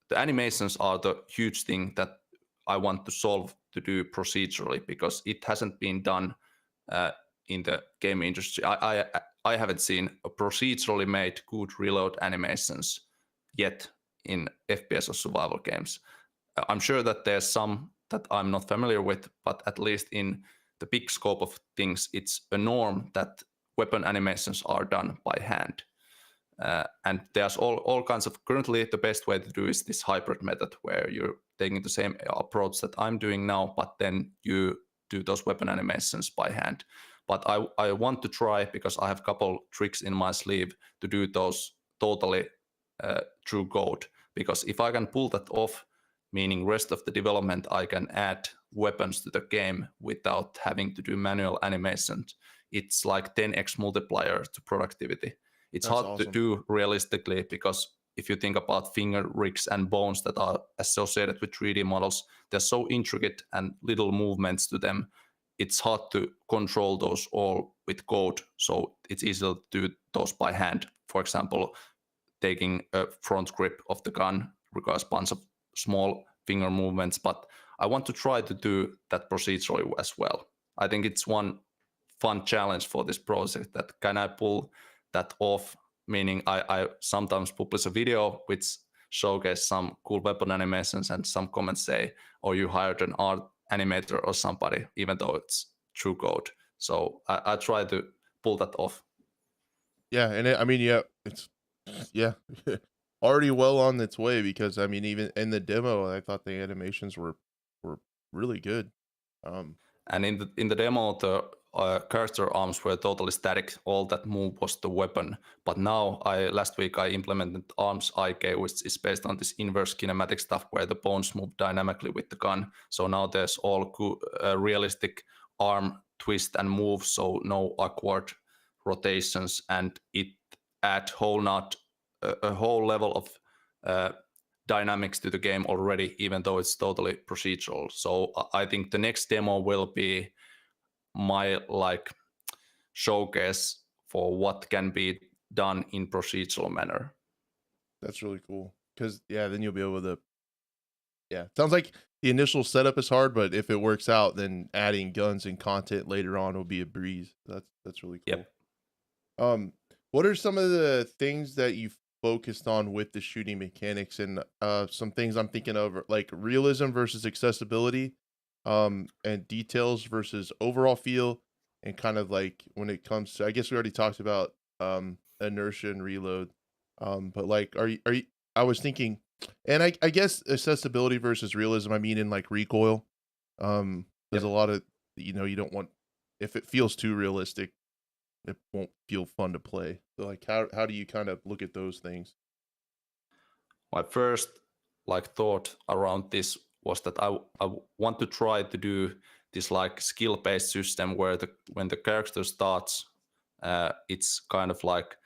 the animations are the huge thing that I want to solve to do procedurally, because it hasn't been done in the game industry. I haven't seen a procedurally made good reload animations yet in FPS or survival games. I'm sure that there's some that I'm not familiar with, but at least in the big scope of things, it's a norm that weapon animations are done by hand. And there's all kinds of, currently the best way to do is this hybrid method, where you're taking the same approach that I'm doing now, but then you do those weapon animations by hand. But I want to try, because I have a couple tricks in my sleeve, to do those totally through code. Because if I can pull that off, meaning rest of the development, I can add weapons to the game without having to do manual animations, it's like 10x multiplier to productivity. It's That's hard to awesome. do realistically, because if you think about finger rigs and bones that are associated with 3D models, they're so intricate and little movements to them. It's hard to control those all with code. So it's easy to do those by hand. For example, taking a front grip of the gun requires a bunch of small finger movements, but I want to try to do that procedurally as well. I think it's one fun challenge for this project, that can I pull that off, meaning I sometimes publish a video which showcase some cool weapon animations, and some comments say, oh, you hired an art animator or somebody, even though it's true code. So I try to pull that off. Yeah, and I mean, yeah, it's yeah, already well on its way, because I mean, even in the demo, I thought the animations were really good. Um, And in the demo, the cursor arms were totally static. All that move was the weapon. But now, last week I implemented arms IK, which is based on this inverse kinematic stuff, where the bones move dynamically with the gun. So now there's all realistic arm twist and move, so no awkward rotations, and it add a whole level of dynamics to the game already, even though it's totally procedural. So I think the next demo will be my like showcase for what can be done in procedural manner. that's really cool, because yeah, then you'll be able to. Yeah, sounds like the initial setup is hard, but if it works out, then adding guns and content later on will be a breeze. That's really cool. Yep. What are some of the things that you focused on with the shooting mechanics, and some things I'm thinking of, like realism versus accessibility, and details versus overall feel, and kind of like when it comes to, I guess we already talked about inertia and reload, but like, are you? I was thinking, and I guess accessibility versus realism. I mean, in like recoil, there's Yep. a lot of, you don't want, if it feels too realistic, it won't feel fun to play. So like, how do you kind of look at those things? My first like thought around this was that I want to try to do this like skill-based system where when the character starts, it's kind of like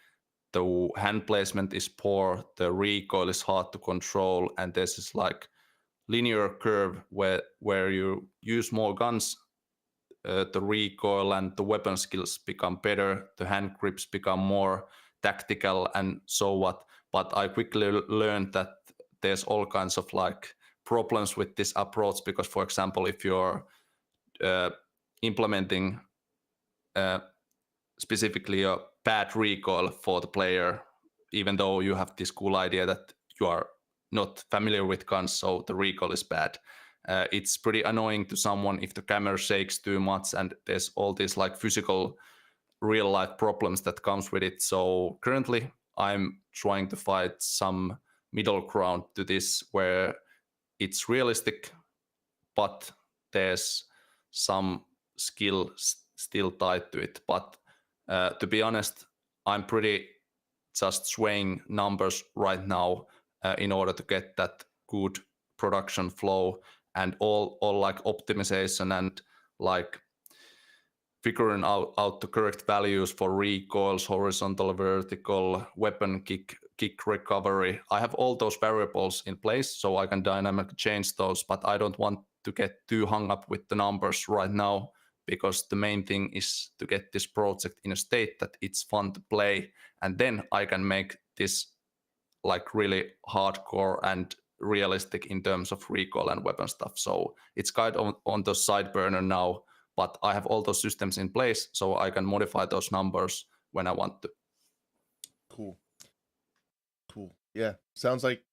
the hand placement is poor, the recoil is hard to control, and there's this like linear curve where you use more guns, the recoil and the weapon skills become better, the hand grips become more tactical and so what. But I quickly learned that there's all kinds of like problems with this approach, because for example, if you're implementing specifically a bad recoil for the player, even though you have this cool idea that you are not familiar with guns, so the recoil is bad. It's pretty annoying to someone if the camera shakes too much, and there's all these like physical real life problems that comes with it. So currently I'm trying to find some middle ground to this where it's realistic, but there's some skill still tied to it. But to be honest, I'm pretty just swaying numbers right now in order to get that good production flow, and all like optimization and like figuring out the correct values for recoils, horizontal, vertical, weapon kick recovery. I have all those variables in place so I can dynamically change those, but I don't want to get too hung up with the numbers right now, because the main thing is to get this project in a state that it's fun to play, and then I can make this like really hardcore and realistic in terms of recoil and weapon stuff. So it's kind of on the side burner now, but I have all those systems in place so I can modify those numbers when I want to. Cool. Yeah, sounds like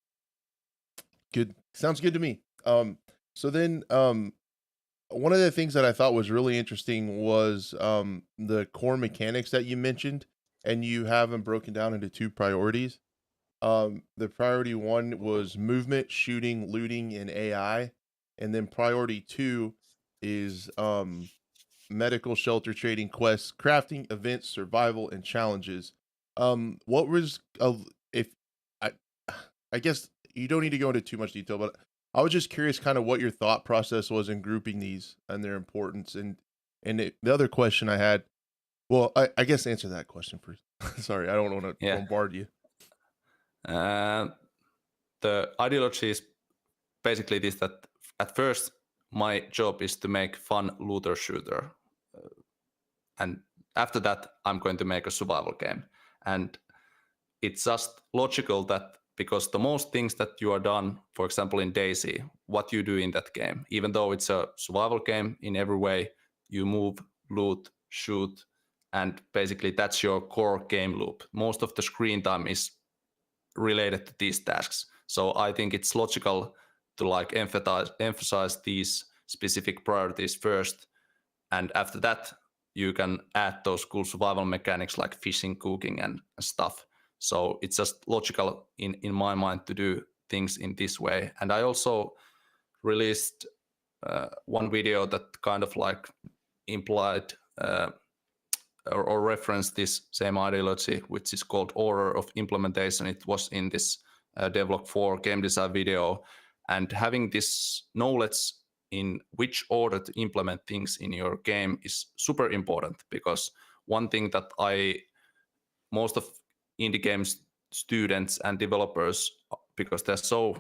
good. Sounds good to me. So then one of the things that I thought was really interesting was the core mechanics that you mentioned, and you have them broken down into 2 priorities. The priority 1 was movement, shooting, looting, and AI, and then priority 2 is medical, shelter, trading, quests, crafting, events, survival, and challenges. What was if I guess you don't need to go into too much detail, but I was just curious kind of what your thought process was in grouping these and their importance. And the other question I had, well, I guess answer that question first. Sorry, I don't want to bombard you. The ideology is basically this, that at first my job is to make fun looter shooter, and after that I'm going to make a survival game. And it's just logical that, because the most things that you are done, for example in DayZ, what you do in that game, even though it's a survival game in every way, you move, loot, shoot, and basically that's your core game loop. Most of the screen time is related to these tasks. So I think it's logical to like emphasize these specific priorities first, and after that you can add those cool survival mechanics like fishing, cooking, and stuff. So it's just logical in my mind to do things in this way. And I also released one video that kind of like implied or referenced this same ideology, which is called Order of Implementation. It was in this Devlog 4 game design video. And having this knowledge in which order to implement things in your game is super important, because one thing that most of indie games students and developers, because they're so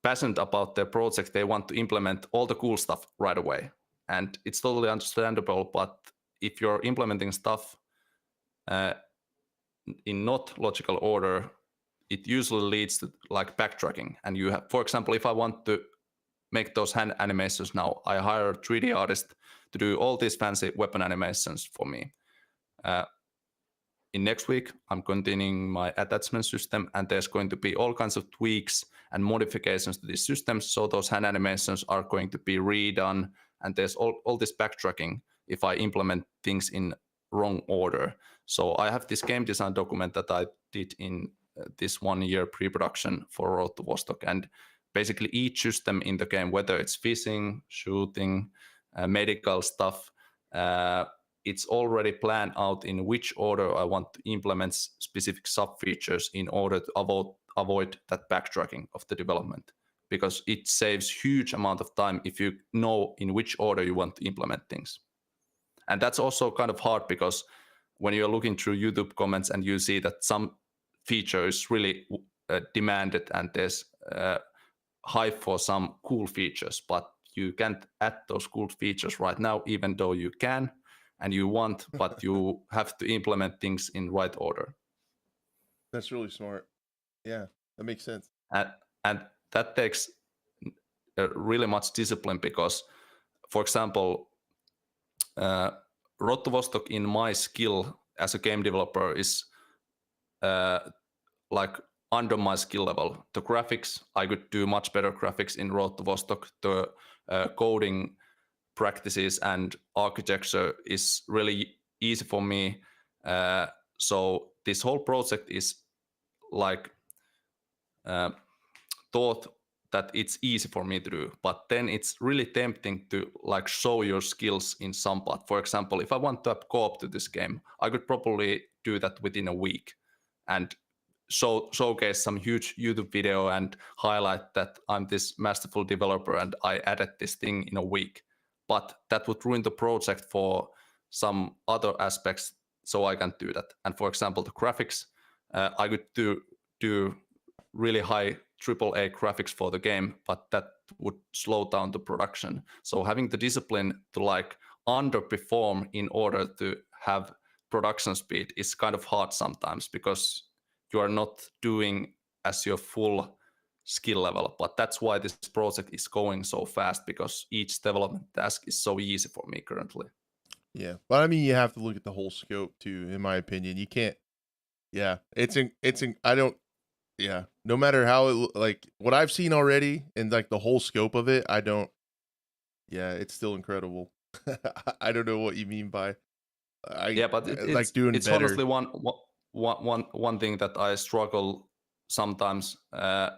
passionate about their project, they want to implement all the cool stuff right away. And it's totally understandable, but if you're implementing stuff in not logical order, it usually leads to like backtracking. And you have, for example, if I want to make those hand animations now, I hire a 3D artist to do all these fancy weapon animations for me. In next week, I'm continuing my attachment system, and there's going to be all kinds of tweaks and modifications to these systems. So those hand animations are going to be redone, and there's all this backtracking if I implement things in wrong order. So I have this game design document that I did in this 1 year pre-production for Road to Vostok, and basically each system in the game, whether it's fishing, shooting, medical stuff, it's already planned out in which order I want to implement specific sub-features in order to avoid that backtracking of the development, because it saves huge amount of time if you know in which order you want to implement things. And that's also kind of hard, because when you're looking through YouTube comments and you see that some feature is really demanded and there's hype for some cool features, but you can't add those cool features right now, even though you can and you want, but you have to implement things in right order. That's really smart. Yeah, that makes sense. And that takes really much discipline, because, for example, Road to Vostok in my skill as a game developer is like under my skill level. The graphics, I could do much better graphics in Road to Vostok. The coding practices and architecture is really easy for me. So this whole project is like thought that it's easy for me to do, but then it's really tempting to like show your skills in some part. For example, if I want to add co-op to this game, I could probably do that within a week and showcase some huge YouTube video and highlight that I'm this masterful developer and I added this thing in a week. But that would ruin the project for some other aspects, so I can't do that. And for example, the graphics, I could do really high AAA graphics for the game, but that would slow down the production. So having the discipline to like underperform in order to have production speed is kind of hard sometimes, because you are not doing as your full skill level. But that's why this project is going so fast, because each development task is so easy for me currently. Yeah, but I mean, you have to look at the whole scope too, in my opinion. You can't. Yeah, I don't. Yeah, no matter how like what I've seen already and like the whole scope of it, I don't. Yeah, it's still incredible. I don't know what you mean by. Yeah, but like doing it's better. honestly one thing that I struggle sometimes.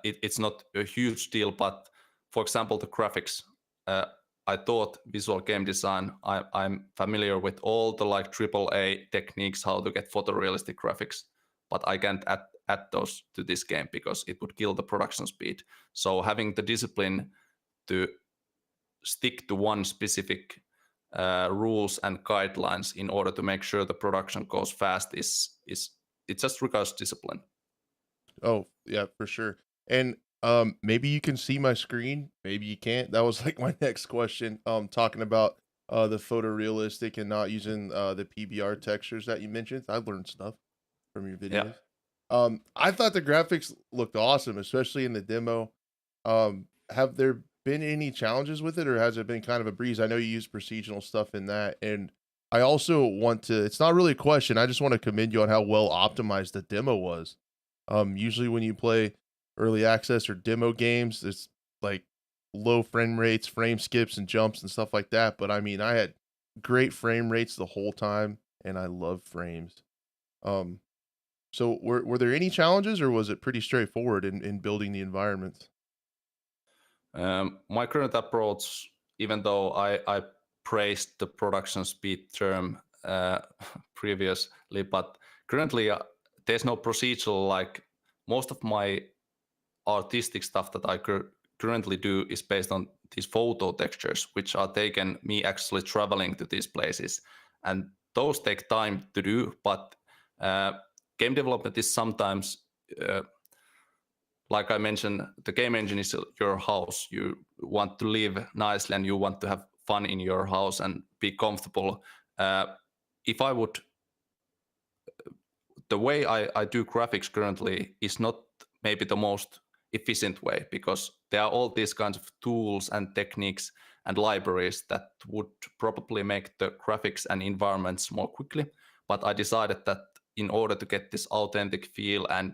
It's not a huge deal, but for example, the graphics. I thought visual game design. I'm familiar with all the like AAA techniques, how to get photorealistic graphics, but I can't add those to this game because it would kill the production speed. So having the discipline to stick to one specific rules and guidelines in order to make sure the production goes fast is it just requires discipline. Oh, yeah, for sure. And maybe you can see my screen, maybe you can't. That was like my next question. Talking about the photorealistic and not using the PBR textures that you mentioned. I learned stuff from your videos. Yeah. I thought the graphics looked awesome, especially in the demo. Have there been any challenges with it, or has it been kind of a breeze? I know you use procedural stuff in that, and I also want to, it's not really a question, I just want to commend you on how well optimized the demo was. Usually when you play early access or demo games, it's like low frame rates, frame skips and jumps and stuff like that, but I mean, I had great frame rates the whole time, and I love frames. So were there any challenges, or was it pretty straightforward in building the environments? My current approach, even though I praised the production speed term previously, but currently there's no procedural. Like most of my artistic stuff that I currently do is based on these photo textures, which are taken me actually traveling to these places, and those take time to do. But game development is sometimes like I mentioned, the game engine is your house. You want to live nicely and you want to have fun in your house and be comfortable. If I would, the way I do graphics currently is not maybe the most efficient way, because there are all these kinds of tools and techniques and libraries that would probably make the graphics and environments more quickly. But I decided that in order to get this authentic feel and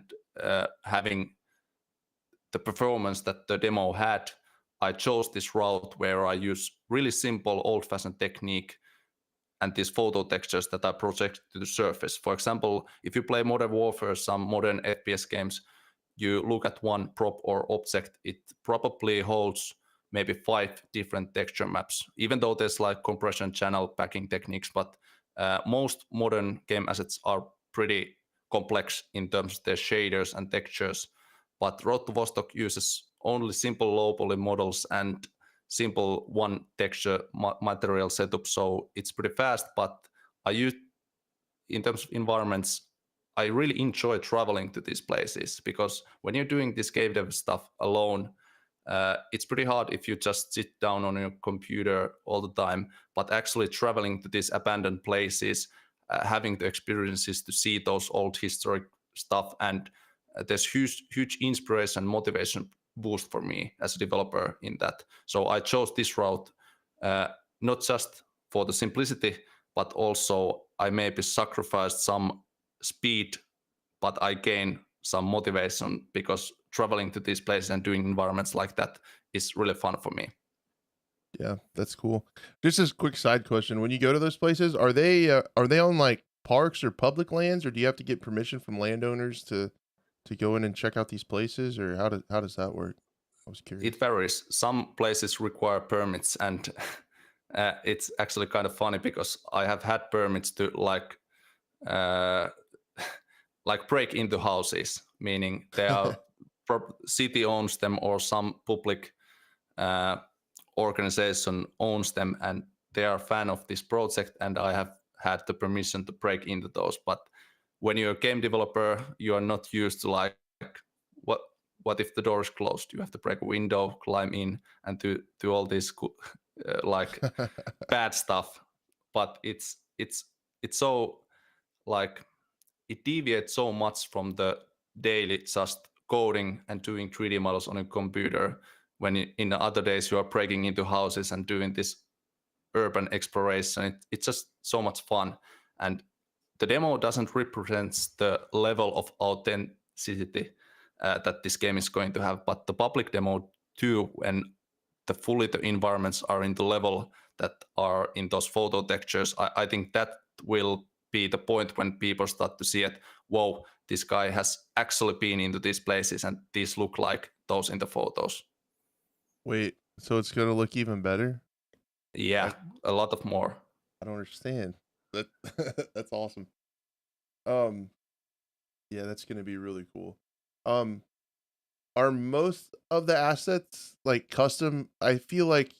having the performance that the demo had, I chose this route where I use really simple old-fashioned technique and these photo textures that I project to the surface. For example, if you play Modern Warfare, some modern FPS games, you look at one prop or object, it probably holds maybe 5 different texture maps, even though there's like compression channel packing techniques, but most modern game assets are pretty complex in terms of their shaders and textures. but Road to Vostok uses only simple low poly models and simple one texture material setup, so it's pretty fast. But in terms of environments, I really enjoy traveling to these places, because when you're doing this game dev stuff alone, it's pretty hard if you just sit down on your computer all the time. But actually traveling to these abandoned places, having the experiences to see those old historic stuff, and there's huge inspiration, motivation boost for me as a developer in that. So I chose this route, not just for the simplicity, but also I maybe sacrificed some speed, but I gain some motivation, because traveling to these places and doing environments like that is really fun for me. Yeah, that's cool. Just a quick side question: when you go to those places, are they on like parks or public lands, or do you have to get permission from landowners to go in and check out these places, or how does that work? I was curious. It varies. Some places require permits, and it's actually kind of funny, because I have had permits to like break into houses, meaning they are city owns them, or some public organization owns them, and they are a fan of this project, and I have had the permission to break into those. But when you're a game developer, you are not used to like what if the door is closed? You have to break a window, climb in, and do all this like bad stuff. But it's so like, it deviates so much from the daily just coding and doing 3D models on a computer, when in the other days you are breaking into houses and doing this urban exploration. It's just so much fun. And the demo doesn't represent the level of authenticity that this game is going to have, but the public demo too, when the environments are in the level that are in those photo textures, I think that will be the point when people start to see it. Whoa, this guy has actually been into these places, and these look like those in the photos. Wait, so it's gonna look even better? Yeah, a lot of more. I don't understand. That that's awesome. Yeah, that's gonna be really cool. Are most of the assets like custom? I feel like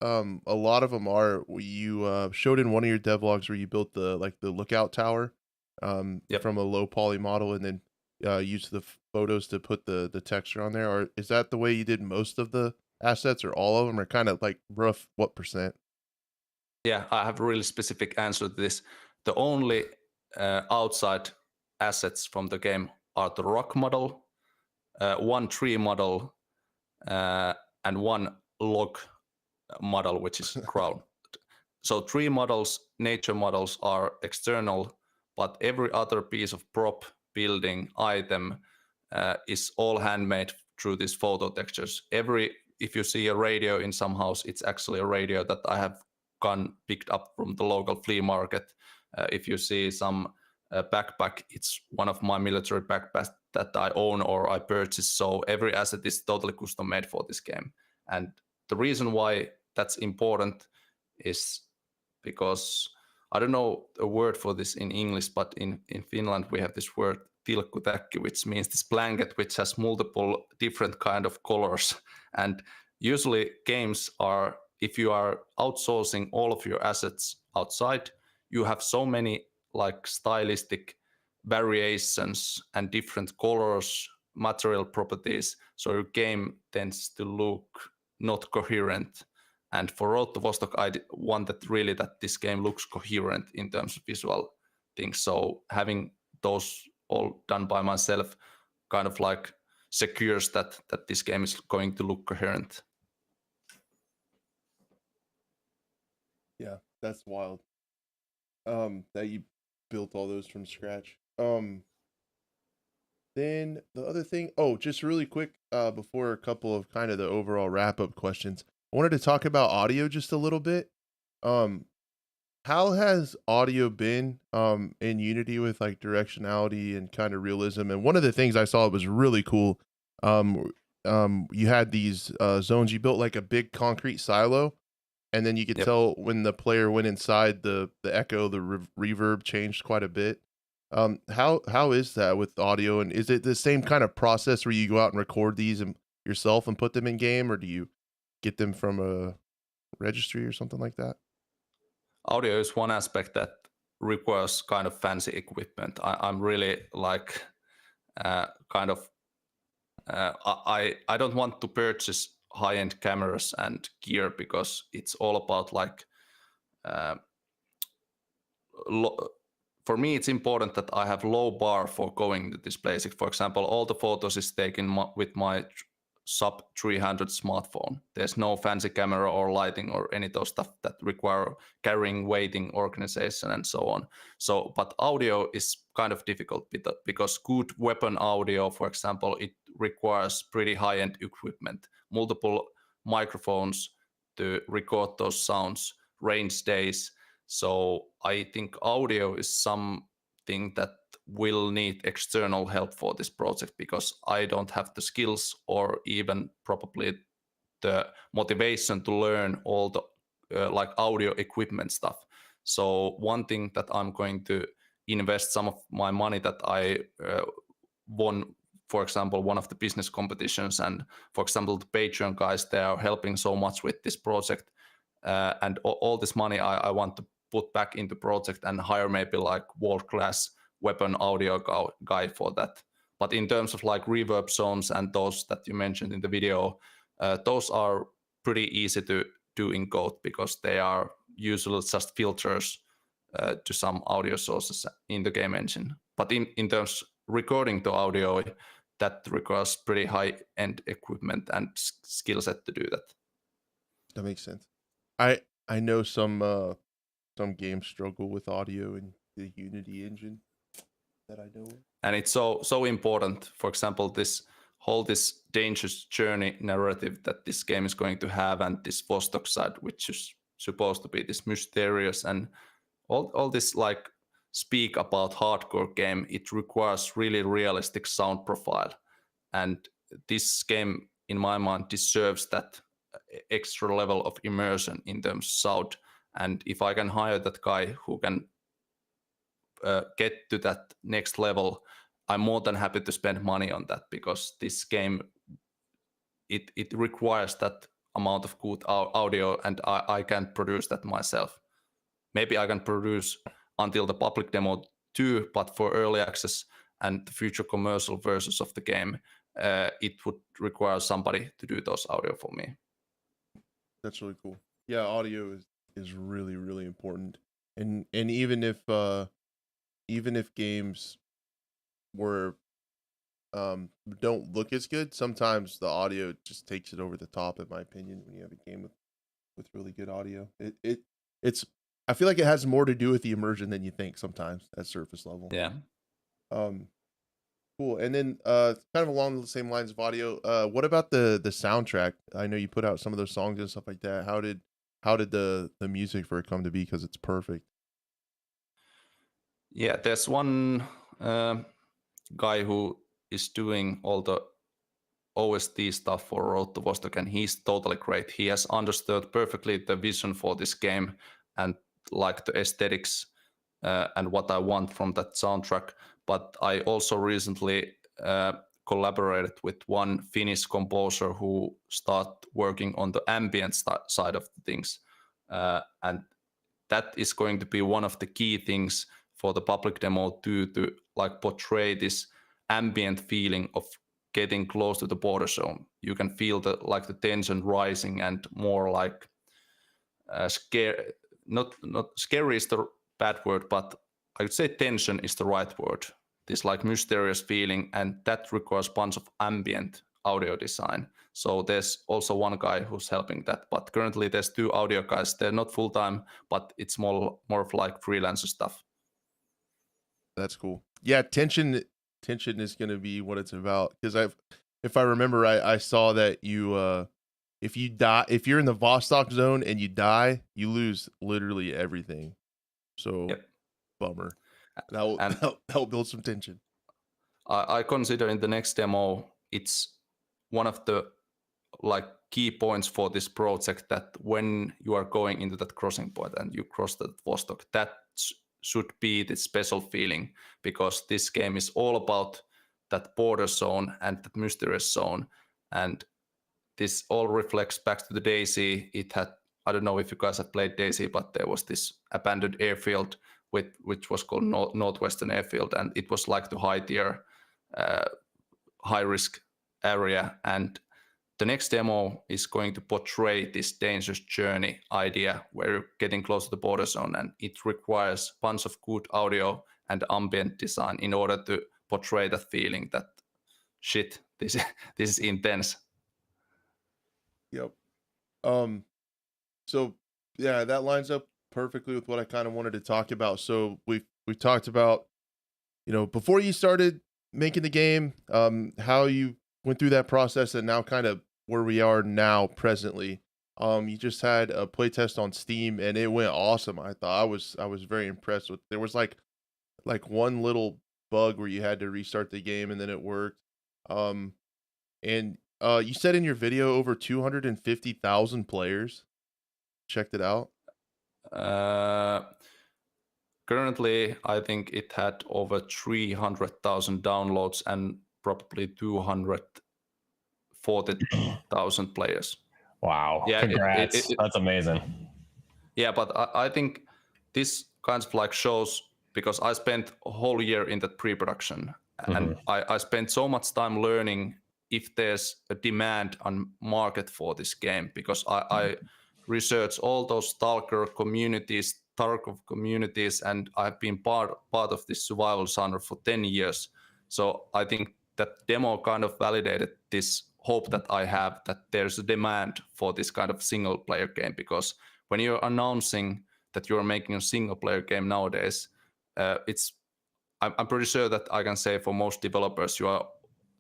a lot of them are. You showed in one of your devlogs where you built the lookout tower Yep. from a low poly model, and then used the photos to put the texture on there. Or is that the way you did most of the assets, or all of them, or kind of like rough what percent? Yeah, I have a really specific answer to this. The only outside assets from the game are the rock model, one tree model, and one log model, which is crown. So 3 models, nature models, are external, but every other piece of prop, building, item is all handmade through these photo textures. If you see a radio in some house, it's actually a radio that I have picked up from the local flea market. If you see some backpack, it's one of my military backpacks that I own or I purchased. So every asset is totally custom made for this game. And the reason why that's important is because, I don't know a word for this in English, but in Finland we have this word tilkkutäkki, which means this blanket which has multiple different kind of colors. And usually games are, if you are outsourcing all of your assets outside, you have so many like stylistic variations and different colors, material properties, so your game tends to look not coherent. And for Road to Vostok, I wanted really that this game looks coherent in terms of visual things. So having those all done by myself kind of like secures that this game is going to look coherent. Yeah, that's wild. That you built all those from scratch. Then the other thing, just really quick, before a couple of kind of the overall wrap up questions, I wanted to talk about audio just a little bit. Um, how has audio been in Unity with like directionality and kind of realism? And one of the things I saw was really cool. You had these zones. You built like a big concrete silo, and then you could Yep. tell when the player went inside, the echo, the reverb changed quite a bit. How is that with audio, and is it the same kind of process where you go out and record these and yourself and put them in game, or do you get them from a registry or something like that? Audio is one aspect that requires kind of fancy equipment. I'm really like kind of I don't want to purchase high-end cameras and gear because it's all about like uh, for me it's important that I have low bar for going to this place. For example, all the photos is taken with my sub 300 smartphone. There's no fancy camera or lighting or any of those stuff that require carrying, weighting, organization, and so on. So, but audio is kind of difficult because good weapon audio, for example, it requires pretty high-end equipment, multiple microphones to record those sounds, range days. So I think audio is something that will need external help for this project because I don't have the skills or even probably the motivation to learn all the like audio equipment stuff. So one thing that I'm going to invest some of my money that I won, for example, one of the business competitions, and for example, the Patreon guys, they are helping so much with this project, and all this money I want to put back into project and hire maybe like world-class weapon audio guy for that. But in terms of like reverb zones and those that you mentioned in the video, those are pretty easy to do in code because they are usually just filters to some audio sources in the game engine. But in terms recording the audio, that requires pretty high-end equipment and skill set to do that. That makes sense. I know some games struggle with audio in the Unity engine that I know of. And it's so important. For example, this dangerous journey narrative that this game is going to have, and this Vostok side, which is supposed to be this mysterious, and all this like speak about hardcore game, it requires really realistic sound profile, and this game in my mind deserves that extra level of immersion in terms of sound. And if I can hire that guy who can get to that next level, I'm more than happy to spend money on that because this game it requires that amount of good audio, and I can't produce that myself. Maybe I can produce until the public demo too, but for early access and the future commercial versions of the game, it would require somebody to do those audio for me. That's really cool. Yeah, audio is really, really important. And even if games were don't look as good, sometimes the audio just takes it over the top, in my opinion, when you have a game with really good audio. It's I feel like it has more to do with the immersion than you think sometimes at surface level. Yeah. Cool. And then kind of along the same lines of audio, what about the soundtrack? I know you put out some of those songs and stuff like that. How did the music for it come to be? Because it's perfect. Yeah, there's one guy who is doing all the OST stuff for Road to Vostok, and he's totally great. He has understood perfectly the vision for this game and like the aesthetics and what I want from that soundtrack. But I also recently collaborated with one Finnish composer who started working on the ambient side of the things, and that is going to be one of the key things for the public demo to like portray this ambient feeling of getting close to the border zone. You can feel the tension rising and more like scare. Not scary is the bad word, but I would say tension is the right word. This like mysterious feeling, and that requires a bunch of ambient audio design. So there's also one guy who's helping that, but currently there's two audio guys. They're not full time, but it's more of like freelancer stuff. That's cool. Yeah, tension is going to be what it's about, because if I remember right, I saw that you if you're in the Vostok zone and you die, you lose literally everything. So Yep. Bummer. That will help build some tension. I consider in the next demo it's one of the like key points for this project that when you are going into that crossing point and you cross that Vostok, that should be the special feeling, because this game is all about that border zone and that mysterious zone. And this all reflects back to the DayZ. It had, I don't know if you guys have played DayZ, but there was this abandoned airfield which was called Northwestern Airfield, and it was like the high tier, high risk area. And the next demo is going to portray this dangerous journey idea where you're getting close to the border zone, and it requires a bunch of good audio and ambient design in order to portray that feeling that shit, this is intense. Yep. So yeah, that lines up perfectly with what I kind of wanted to talk about. So we talked about, before you started making the game, how you went through that process, and now kind of where we are now presently. You just had a playtest on Steam, and it went awesome. I thought I was very impressed with. There was like one little bug where you had to restart the game and then it worked. And you said in your video over 250,000 players checked it out. Currently, I think it had over 300,000 downloads and probably 240,000 players. Wow. Yeah, congrats. That's amazing. Yeah, but I think this kind of like shows, because I spent a whole year in that pre-production, and I spent so much time learning if there's a demand on market for this game, because I researched all those stalker communities, Tarkov communities, and I've been part of this survival genre for 10 years. So I think that demo kind of validated this hope that I have, that there's a demand for this kind of single player game, because when you're announcing that you're making a single player game nowadays, I'm pretty sure that I can say for most developers, you are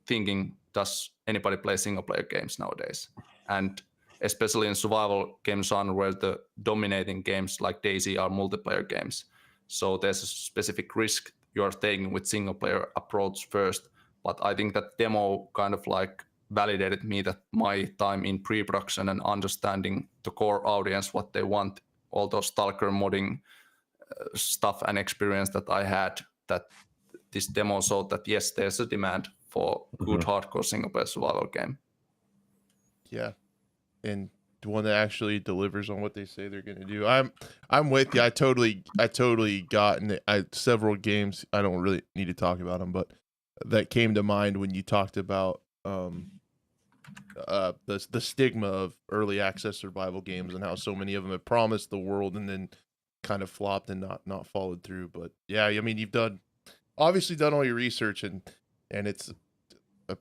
thinking, does anybody play single player games nowadays? And especially in survival game genre, where the dominating games like DayZ are multiplayer games. So there's a specific risk you're taking with single player approach first. But I think that demo kind of like validated me that my time in pre-production and understanding the core audience, what they want, all those stalker modding stuff and experience that I had, that this demo showed that yes, there's a demand for good hardcore single player survival game. Yeah. And the one that actually delivers on what they say they're going to do. I'm with you. I totally got in several games. I don't really need to talk about them, but that came to mind when you talked about the stigma of early access survival games and how so many of them have promised the world and then kind of flopped and not followed through. But yeah, I mean, you've obviously done all your research, and it's a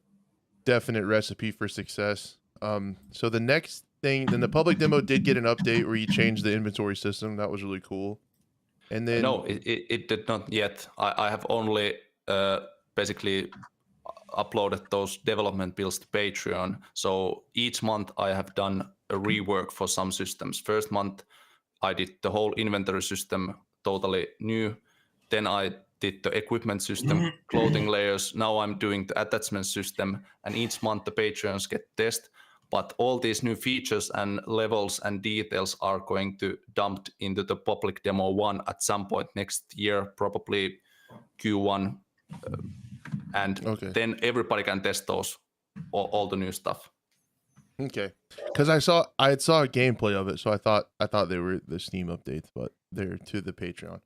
definite recipe for success. So the next thing, then the public demo did get an update where you changed the inventory system. That was really cool. And then no, it did not yet. I have only basically uploaded those development builds to Patreon. So each month I have done a rework for some systems. First month I did the whole inventory system totally new. Then I did the equipment system, clothing layers. Now I'm doing the attachment system, and each month the Patreons get test. But all these new features and levels and details are going to dumped into the public demo 1 at some point next year, probably Q1. And then everybody can test those, all the new stuff. Okay, because I saw a gameplay of it, so I thought they were the Steam updates, but they're to the Patreon.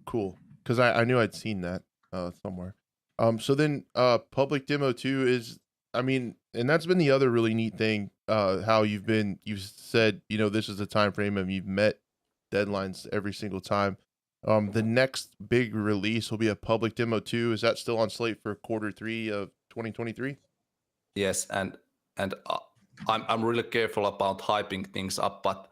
Cool, because I knew I'd seen that somewhere. So then public demo 2 is, I mean, and that's been the other really neat thing, how you've said, this is the time frame, and you've met deadlines every single time. The next big release will be a public demo 2. Is that still on slate for Q3 of 2023? Yes, and I'm really careful about hyping things up, but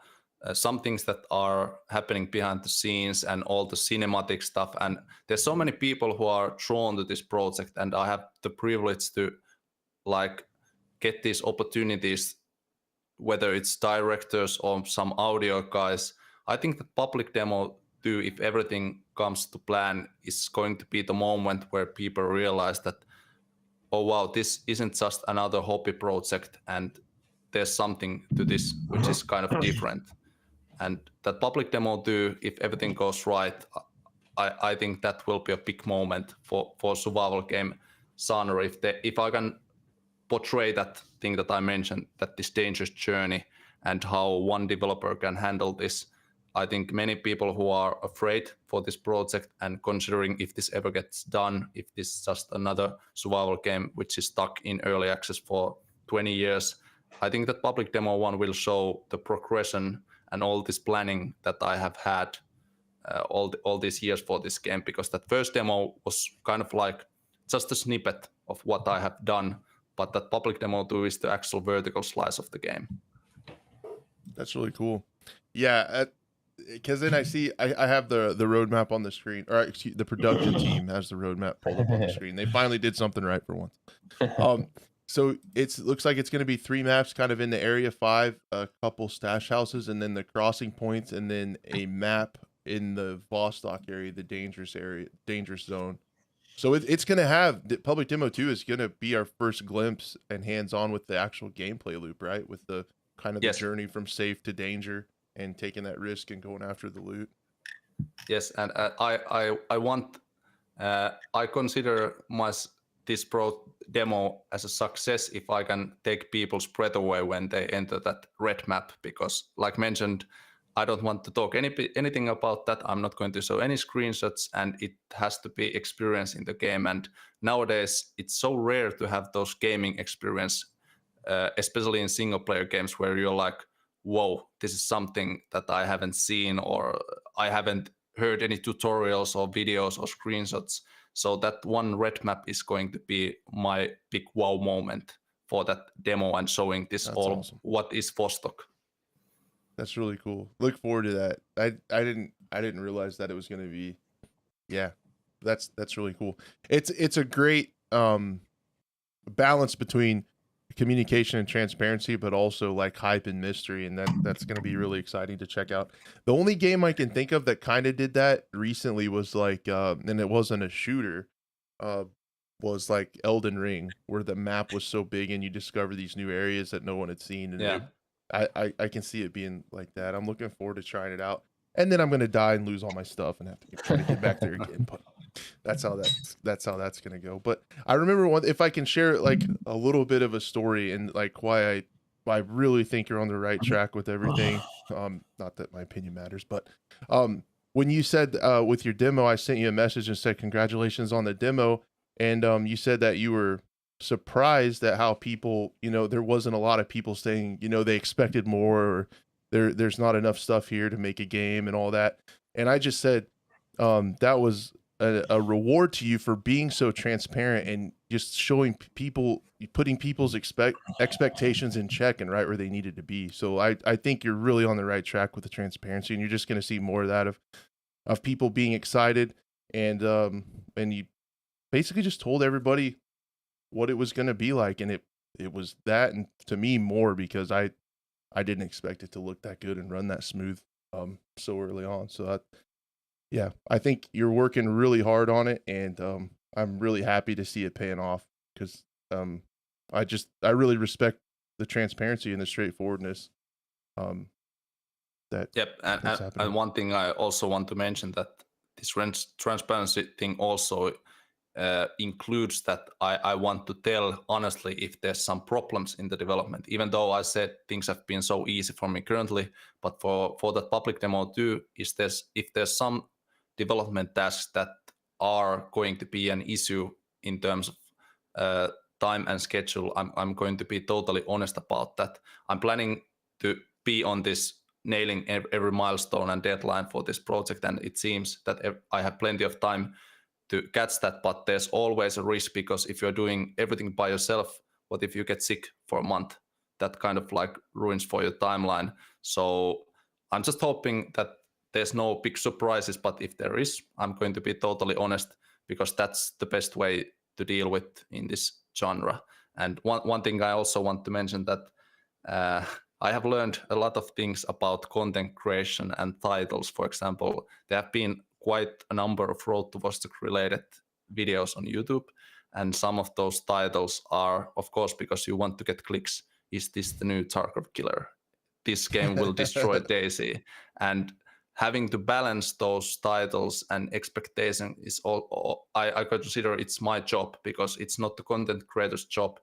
some things that are happening behind the scenes and all the cinematic stuff, and there's so many people who are drawn to this project, and I have the privilege to like get these opportunities, whether it's directors or some audio guys. I think the public demo 2, if everything comes to plan, is going to be the moment where people realize that, oh wow, this isn't just another hobby project, and there's something to this which is kind of different. And that public demo too, if everything goes right, I think that will be a big moment for survival game genre. If I can portray that thing that I mentioned, that this dangerous journey and how one developer can handle this, I think many people who are afraid for this project and considering if this ever gets done, if this is just another survival game which is stuck in early access for 20 years, I think that public demo one will show the progression and all this planning that I have had all these years for this game, because that first demo was kind of like just a snippet of what I have done, but that public demo 2 is the actual vertical slice of the game. That's really cool. Yeah, because then I see I have the roadmap on the screen, or excuse, the production team has the roadmap pulled up on the screen. They finally did something right for once. So looks like it's going to be 3 maps kind of in the Area 5, a couple stash houses, and then the crossing points, and then a map in the Vostok area, the dangerous zone. So it's going to have, the public demo 2 is going to be our first glimpse and hands-on with the actual gameplay loop, right? With the kind of the journey from safe to danger and taking that risk and going after the loot. Yes, and I consider this pro demo as a success if I can take people's breath away when they enter that red map, because like mentioned, I don't want to talk anything about that. I'm not going to show any screenshots, and it has to be experience in the game. And nowadays, it's so rare to have those gaming experience, especially in single player games where you're like, whoa, this is something that I haven't seen, or I haven't heard any tutorials or videos or screenshots. So that one red map is going to be my big wow moment for that demo and showing this awesome. What is Vostok. That's really cool. Look forward to that. I didn't realize that it was going to be. Yeah, that's really cool. It's a great balance between communication and transparency, but also like hype and mystery, and that's going to be really exciting to check out. The only game I can think of that kind of did that recently was like and it wasn't a shooter, was like Elden Ring, where the map was so big and you discover these new areas that no one had seen. And I can see it being like that. I'm looking forward to trying it out, and then I'm going to die and lose all my stuff and have to try to get back there again. But that's how that's going to go. But I remember if I can share like a little bit of a story and like why I really think you're on the right track with everything. Not that my opinion matters, but when you said with your demo, I sent you a message and said congratulations on the demo, and you said that you were surprised at how people, there wasn't a lot of people saying, they expected more, or there's not enough stuff here to make a game and all that. And I just said that was a reward to you for being so transparent and just showing people, putting people's expectations in check and right where they needed to be. So I think you're really on the right track with the transparency, and you're just going to see more of that of people being excited, and you basically just told everybody what it was going to be like, and it was that, and to me more, because I didn't expect it to look that good and run that smooth so early on. So yeah, I think you're working really hard on it, and I'm really happy to see it paying off, because I really respect the transparency and the straightforwardness that and one thing I also want to mention, that this transparency thing also includes that I want to tell honestly if there's some problems in the development, even though I said things have been so easy for me currently. But for that public demo too, if there's some development tasks that are going to be an issue in terms of time and schedule, I'm going to be totally honest about that. I'm planning to be on this, nailing every milestone and deadline for this project, and it seems that I have plenty of time to catch that, but there's always a risk, because if you're doing everything by yourself, what if you get sick for a month? That kind of like ruins for your timeline. So I'm just hoping that there's no big surprises, but if there is, I'm going to be totally honest, because that's the best way to deal with in this genre. And one thing I also want to mention, that I have learned a lot of things about content creation and titles. For example, there have been quite a number of Road to Vostok related videos on YouTube, and some of those titles are, of course, because you want to get clicks. Is this the new Tarkov killer? this game will destroy Daisy, and having to balance those titles and expectation is all I consider it's my job, because it's not the content creator's job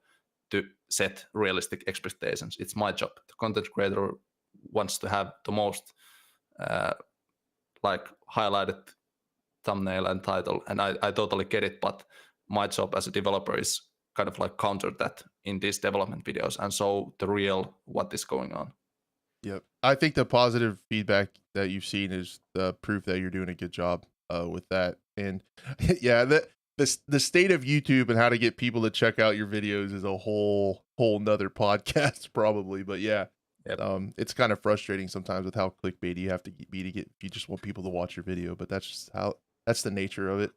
to set realistic expectations. It's my job. The content creator wants to have the most like highlighted thumbnail and title, and I totally get it, but my job as a developer is kind of like counter that in these development videos and show the real what is going on. Yep. I think the positive feedback that you've seen is the proof that you're doing a good job with that. And yeah, the state of YouTube and how to get people to check out your videos is a whole nother podcast probably. But yeah, Yep. It's kind of frustrating sometimes with how clickbaity you have to be to get, if you just want people to watch your video, but that's just that's the nature of it.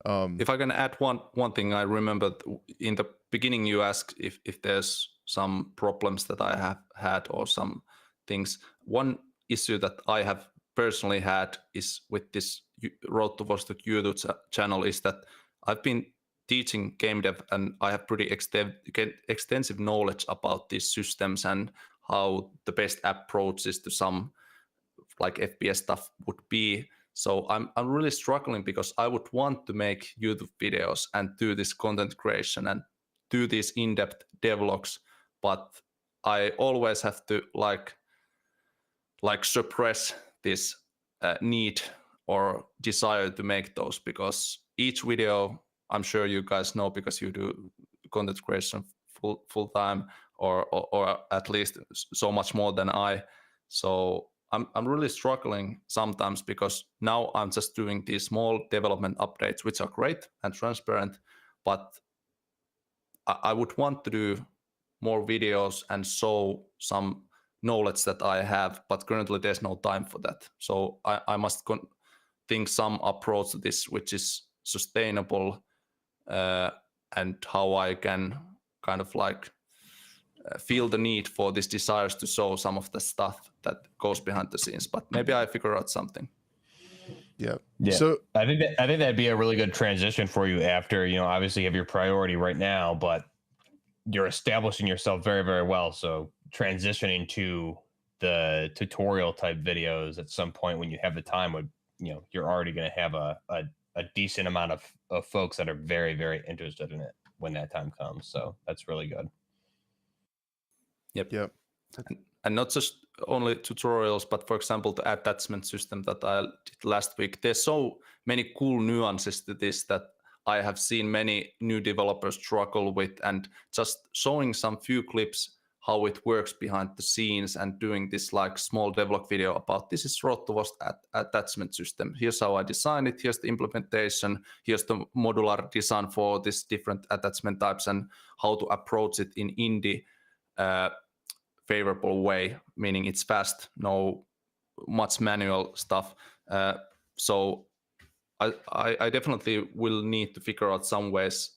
If I can add one thing, I remember in the beginning you asked if there's some problems that I have had or some things. One issue that I have personally had is with this Road to Vostok YouTube channel is that I've been teaching game dev and I have pretty extensive knowledge about these systems and how the best approaches to some like FPS stuff would be. So I'm really struggling because I would want to make YouTube videos and do this content creation and do these in-depth devlogs, but I always have to like suppress this need or desire to make those, because each video, I'm sure you guys know because you do content creation full time or at least so much more than I. So I'm really struggling sometimes because now I'm just doing these small development updates, which are great and transparent, but I would want to do more videos and show some knowledge that I have, but currently there's no time for that. So I must think some approach to this which is sustainable and how I can kind of like feel the need for these desires to show some of the stuff that goes behind the scenes, but maybe I figure out something. Yeah. So I think that'd be a really good transition for you after, obviously you have your priority right now, but you're establishing yourself very, very well. So transitioning to the tutorial type videos at some point when you have the time would, you're already going to have a decent amount of folks that are very, very interested in it when that time comes. So that's really good. Yep. And not just only tutorials, but for example, the attachment system that I did last week. There's so many cool nuances to this that I have seen many new developers struggle with, and just showing some few clips how it works behind the scenes and doing this like small devlog video about this is Road to Vostok attachment system. Here's how I designed it. Here's the implementation. Here's the modular design for this different attachment types and how to approach it in indie favorable way, meaning it's fast, no much manual stuff. So I definitely will need to figure out some ways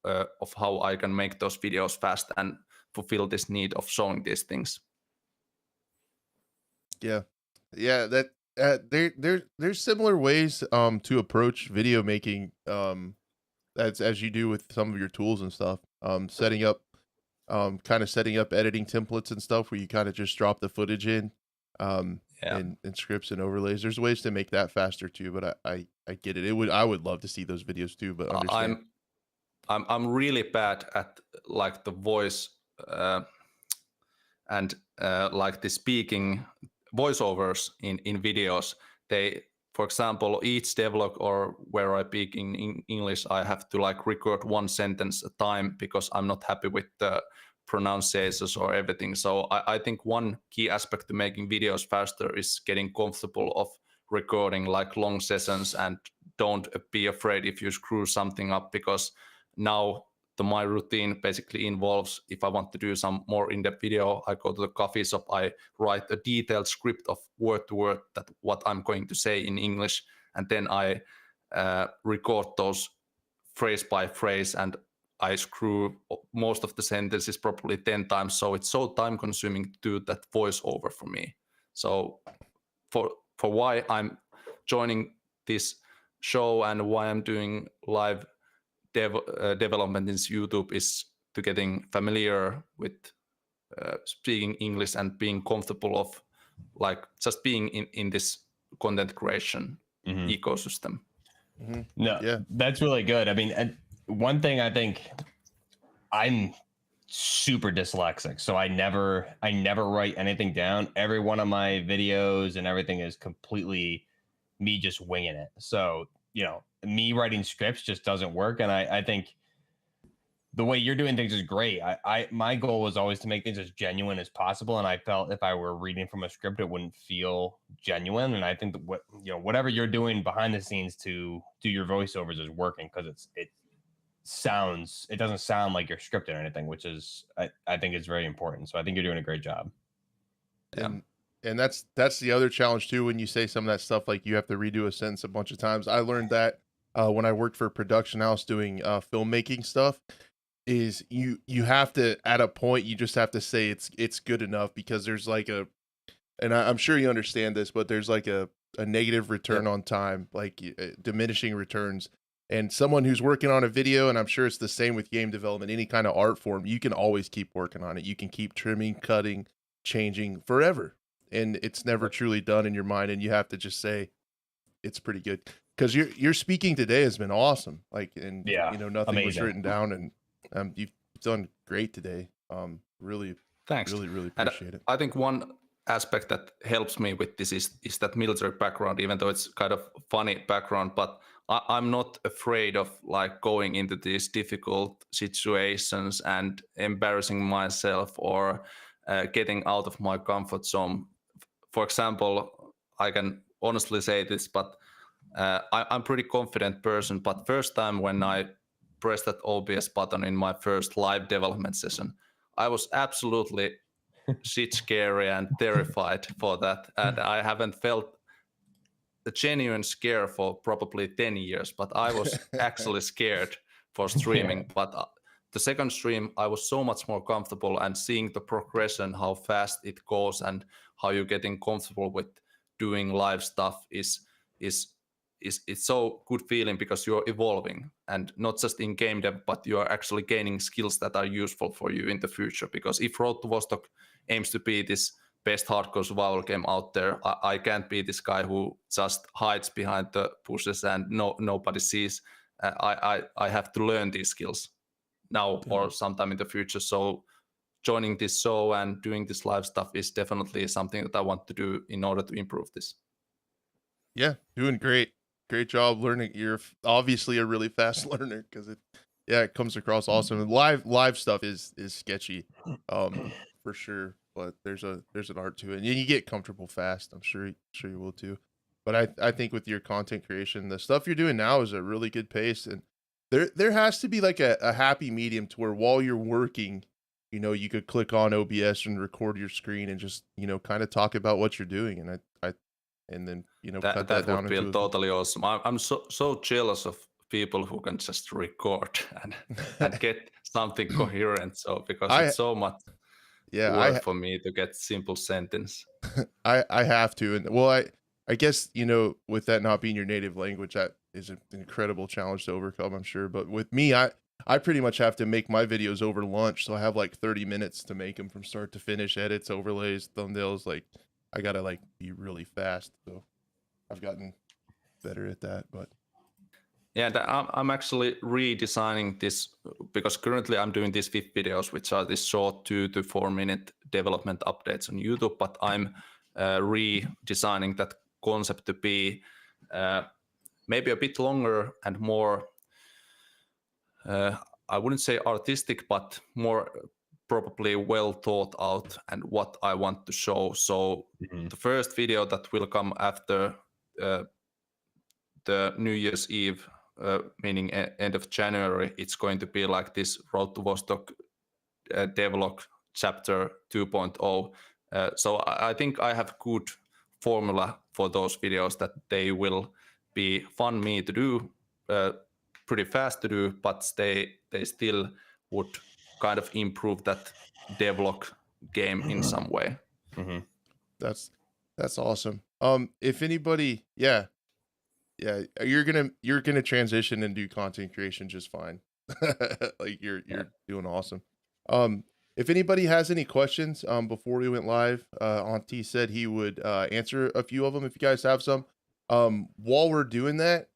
of how I can make those videos fast and fulfill this need of showing these things. Yeah. That there's similar ways to approach video making as you do with some of your tools and stuff. Setting up editing templates and stuff where you kind of just drop the footage in and scripts and overlays. There's ways to make that faster too, but I get it. I would love to see those videos too, but understand. I'm really bad at like the voice and like the speaking voiceovers in videos. They, for example, each devlog or where I speak in English, I have to like record one sentence at a time because I'm not happy with the pronunciations or everything. So I think one key aspect to making videos faster is getting comfortable of recording like long sessions, and don't be afraid if you screw something up, because now my routine basically involves, if I want to do some more in-depth video, I go to the coffee shop, I write a detailed script of word to word that what I'm going to say in English, and then I record those phrase by phrase, and I screw most of the sentences probably 10 times. So it's so time consuming to do that voiceover for me. So for why I'm joining this show and why I'm doing live development in YouTube is to getting familiar with speaking English and being comfortable of like just being in this content creation ecosystem. No, Yeah. that's really good. I mean, and one thing I think, I'm super dyslexic, so I never write anything down. Every one of my videos and everything is completely me just winging it. So, me writing scripts just doesn't work. And I think the way you're doing things is great. My goal was always to make things as genuine as possible, and I felt if I were reading from a script, it wouldn't feel genuine. And I think that whatever you're doing behind the scenes to do your voiceovers is working, because it doesn't sound like you're scripted or anything, which is I think is very important. So I think you're doing a great job. And that's the other challenge too, when you say some of that stuff, like you have to redo a sentence a bunch of times. I learned that when I worked for a production house doing filmmaking stuff, is you have to, at a point, you just have to say it's good enough, because there's like I'm sure you understand this, but there's like a negative return on time, like diminishing returns. And someone who's working on a video, and I'm sure it's the same with game development, any kind of art form, you can always keep working on it. You can keep trimming, cutting, changing forever, and it's never truly done in your mind. And you have to just say it's pretty good, because your speaking today has been awesome. Like, and nothing was written down, and you've done great today. Really, thanks. Really appreciate it. I think one aspect that helps me with this is that military background, even though it's kind of funny background, but I'm not afraid of like going into these difficult situations and embarrassing myself or getting out of my comfort zone. For example, I can honestly say this, but I'm pretty confident person. But first time when I pressed that OBS button in my first live development session, I was absolutely shit scary and terrified for that. And I haven't felt a genuine scare for probably 10 years, but I was actually scared for streaming. But the second stream, I was so much more comfortable, and seeing the progression, how fast it goes and how you're getting comfortable with doing live stuff is it's so good feeling, because you're evolving, and not just in game dev, but you are actually gaining skills that are useful for you in the future. Because if Road to Vostok aims to be this best hardcore survival game out there, I can't be this guy who just hides behind the bushes and nobody sees. I have to learn these skills now or sometime in the future. So joining this show and doing this live stuff is definitely something that I want to do in order to improve this. Yeah, doing great. Great job learning. You're obviously a really fast learner, because it comes across awesome. And live stuff is sketchy, for sure. But there's an art to it, and you get comfortable fast. I'm sure you will too. But I think with your content creation, the stuff you're doing now is a really good pace, and there has to be like a happy medium to where while you're working, you could click on OBS and record your screen and just kind of talk about what you're doing, and and then cut that down. Would feel totally awesome. I'm so jealous of people who can just record and get something coherent. So because it's so much work for me to get simple sentence. I have to, and well, I guess with that not being your native language, that is an incredible challenge to overcome, I'm sure. But with me, I pretty much have to make my videos over lunch, so I have like 30 minutes to make them from start to finish, edits, overlays, thumbnails. Like, I gotta like be really fast. So I've gotten better at that. But yeah, I'm actually redesigning this, because currently I'm doing these VIP videos, which are these short 2 to 4 minute development updates on YouTube. But I'm redesigning that concept to be maybe a bit longer and more, I wouldn't say artistic, but more probably well thought out and what I want to show. So the first video that will come after the New Year's Eve, meaning end of January, it's going to be like this Road to Vostok devlog chapter 2.0. So I think I have good formula for those videos, that they will be fun me to do, pretty fast to do, but they still would kind of improve that devlog game in some way. That's awesome. If anybody, yeah, you're gonna transition and do content creation just fine. Like you're doing awesome. If anybody has any questions, before we went live, Auntie said he would answer a few of them if you guys have some. While we're doing that,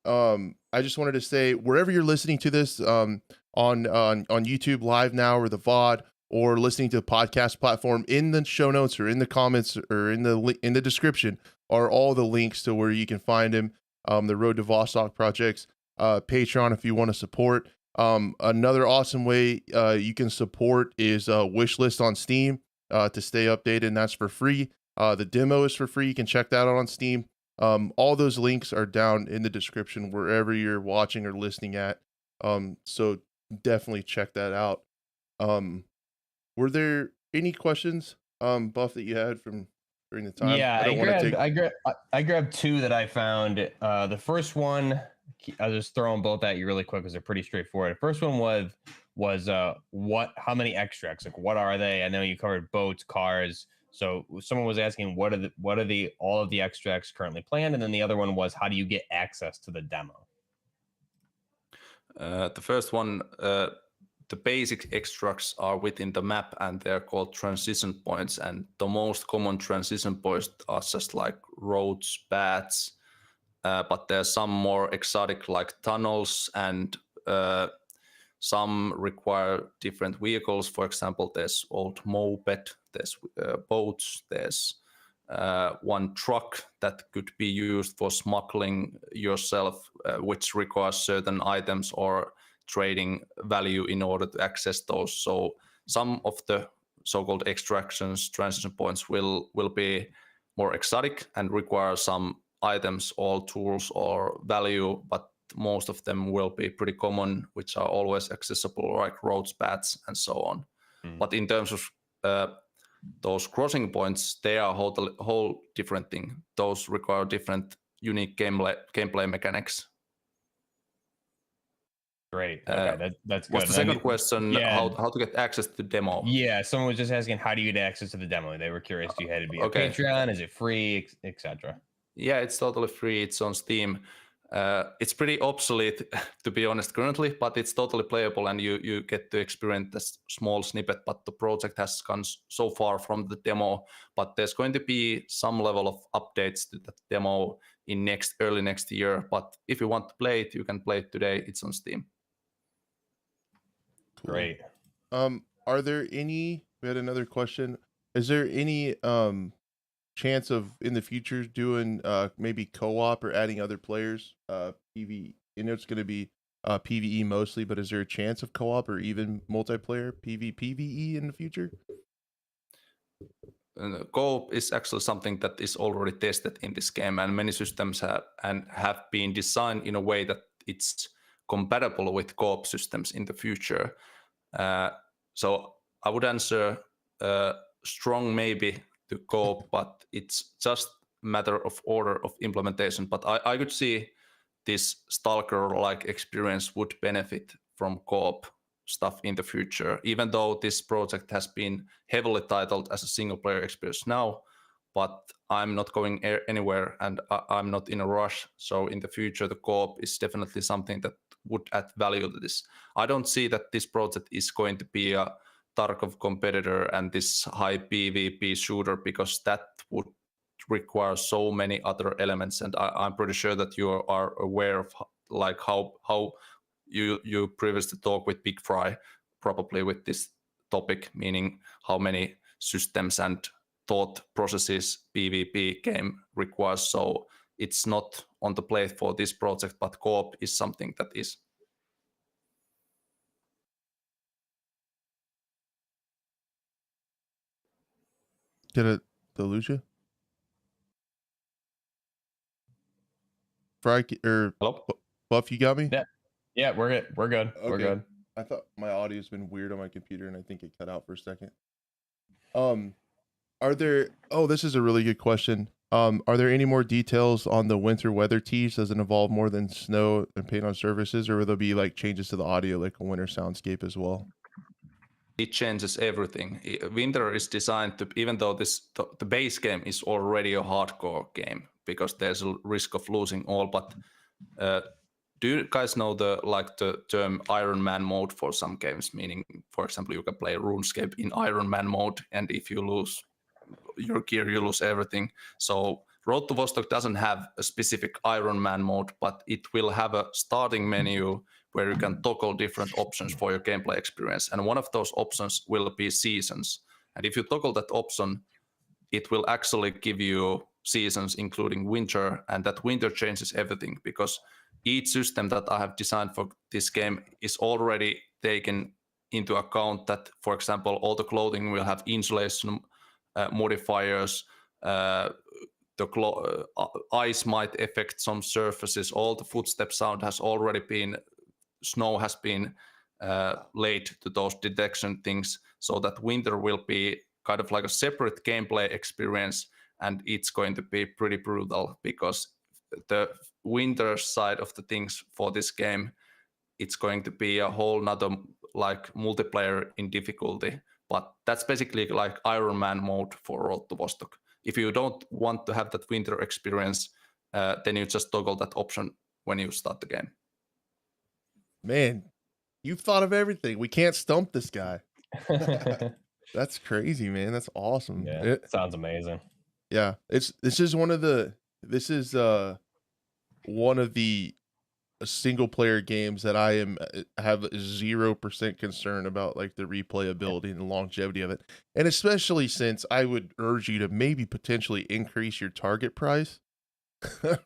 I just wanted to say wherever you're listening to this, on YouTube live now or the VOD or listening to the podcast platform, in the show notes or in the comments or in the description are all the links to where you can find him. The Road to Vostok projects, Patreon if you want to support. Another awesome way you can support is wish list on Steam to stay updated, and that's for free. The demo is for free. You can check that out on Steam. All those links are down in the description wherever you're watching or listening at. So definitely check that out. Were there any questions, Buff, that you had from during the time? Yeah, I don't want to take. I grabbed two that I found. The first one, I'll just throw them both at you really quick because they're pretty straightforward. The first one was how many extracts? Like, what are they? I know you covered boats, cars. So someone was asking what are all of the extracts currently planned, and then the other one was how do you get access to the demo? The first one, the basic extracts are within the map, and they're called transition points. And the most common transition points are just like roads, paths, but there's some more exotic like tunnels, and some require different vehicles. For example, there's old moped, there's boats, there's one truck that could be used for smuggling yourself, which requires certain items or trading value in order to access those. So some of the so-called extractions, transition points will be more exotic and require some items or tools or value, but most of them will be pretty common, which are always accessible, like roads, paths, and so on. But in terms of those crossing points, they are a whole different thing. Those require different, unique gameplay mechanics. Great. Okay, that's good. What's the second question? Yeah. How to get access to the demo? Yeah, someone was just asking how do you get access to the demo? They were curious. Do you have to be a Patreon? Is it free, etc.? Yeah, it's totally free. It's on Steam. It's pretty obsolete, to be honest, currently, but it's totally playable, and you get to experience a small snippet. But the project has gone so far from the demo, but there's going to be some level of updates to the demo in early next year. But if you want to play it, you can play it today. It's on Steam. Cool. Great. Are there any? We had another question. Is there any chance of in the future doing maybe co-op or adding other players? PvE. You know, it's going to be PvE mostly, but is there a chance of co-op or even multiplayer PvE in the future? Co-op is actually something that is already tested in this game, and many systems have been designed in a way that it's compatible with co-op systems in the future. So I would answer strong maybe to co-op, but it's just a matter of order of implementation. But I could see this Stalker-like experience would benefit from co-op stuff in the future, even though this project has been heavily titled as a single-player experience now. But I'm not going anywhere, and I'm not in a rush. So in the future, the co-op is definitely something that would add value to this. I don't see that this project is going to be a Tarkov competitor and this high PvP shooter, because that would require so many other elements. And I'm pretty sure that you are aware of like how you previously talked with Big Fry, probably with this topic, meaning how many systems and thought processes PvP game requires. So it's not on the plate for this project, but co-op is something that is. Did it lose you? Fry or Hello? Buff, you got me? Yeah, we're good. We're good. Okay. We're good. I thought my audio's been weird on my computer, and I think it cut out for a second. Are there? Oh, this is a really good question. Are there any more details on the winter weather tease? Does it involve more than snow and paint on surfaces, or will there be like changes to the audio, like a winter soundscape as well? It changes everything. Winter is designed to, even though the base game is already a hardcore game because there's a risk of losing all, but do you guys know the term Iron Man mode for some games? Meaning, for example, you can play RuneScape in Iron Man mode, and if you lose your gear, you lose everything. So Road to Vostok doesn't have a specific Iron Man mode, but it will have a starting menu where you can toggle different options for your gameplay experience. And one of those options will be seasons. And if you toggle that option, it will actually give you seasons, including winter, and that winter changes everything because each system that I have designed for this game is already taken into account that, for example, all the clothing will have insulation modifiers, ice might affect some surfaces, all the footstep sound has already been, snow has been laid to those detection things, so that winter will be kind of like a separate gameplay experience, and it's going to be pretty brutal because the winter side of the things for this game, it's going to be a whole nother like multiplayer in difficulty. But that's basically like Iron Man mode for Road to Vostok. If you don't want to have that winter experience, then you just toggle that option when you start the game. Man, you've thought of everything. We can't stump this guy. That's crazy, man. That's awesome. Yeah, sounds amazing. Yeah, this is one of the single player games that I have 0% concern about, like the replayability and the longevity of it. And especially since I would urge you to maybe potentially increase your target price for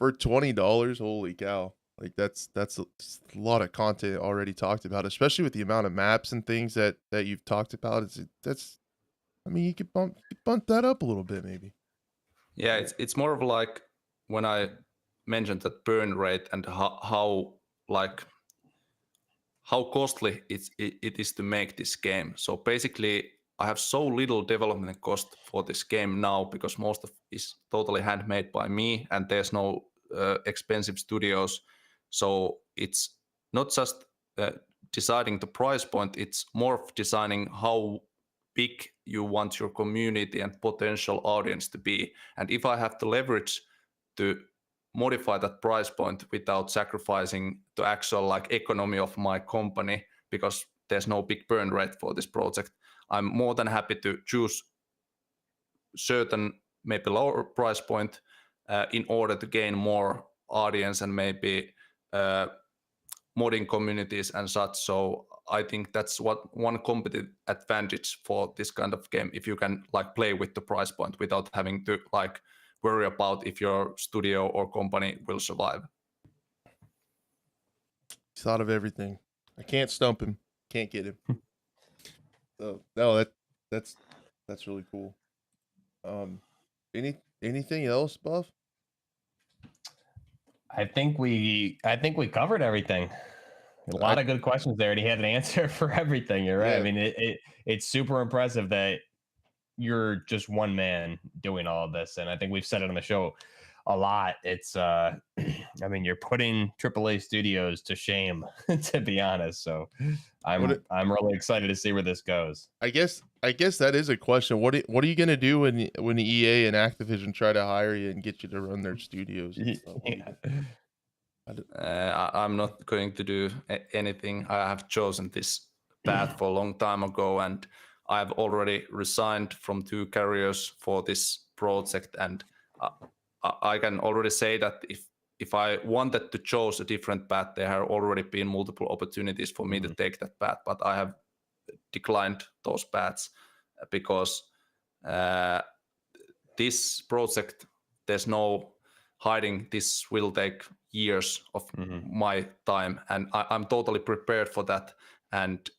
$20. Holy cow. Like that's a lot of content already talked about, especially with the amount of maps and things that you've talked about. I mean, you could bump that up a little bit, maybe. Yeah, it's more of like when I mentioned that burn rate and how costly it is to make this game. So basically, I have so little development cost for this game now because most of it is totally handmade by me, and there's no expensive studios. So it's not just deciding the price point, it's more of designing how big you want your community and potential audience to be. And if I have the leverage to modify that price point without sacrificing the actual like economy of my company, because there's no big burn rate for this project, I'm more than happy to choose certain maybe lower price point in order to gain more audience and maybe modding communities and such. So I think that's one competitive advantage for this kind of game, if you can like play with the price point without having to like worry about if your studio or company will survive. He's thought of everything. I can't stump him. Can't get him. So no, that's really cool. Anything else, Buff? I think we covered everything. A lot of good questions there, and he had an answer for everything. You're right. Yeah. I mean, it's super impressive that you're just one man doing all of this, and I think we've said it on the show a lot. It's I mean, you're putting AAA studios to shame, to be honest. So I'm really excited to see where this goes. I guess that is a question. What are you gonna do when EA and Activision try to hire you and get you to run their studios? I'm not going to do anything. I have chosen this path for a long time ago, and I've already resigned from 2 careers for this project. And I can already say that if I wanted to choose a different path, there have already been multiple opportunities for me to take that path, but I have declined those paths because this project, there's no hiding, this will take years of my time, and I'm totally prepared for that. And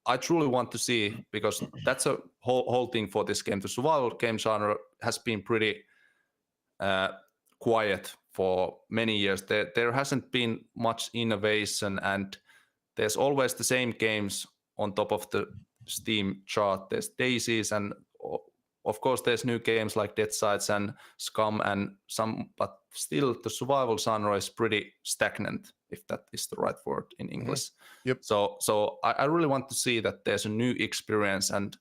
I truly want to see, because that's a whole thing for this game. The survival game genre has been pretty quiet for many years. There hasn't been much innovation, and there's always the same games on top of the Steam chart. There's Daisies, and of course there's new games like Dead Sides and Scum and some, but still the survival genre is pretty stagnant, if that is the right word in English. Yep. So I really want to see that there's a new experience and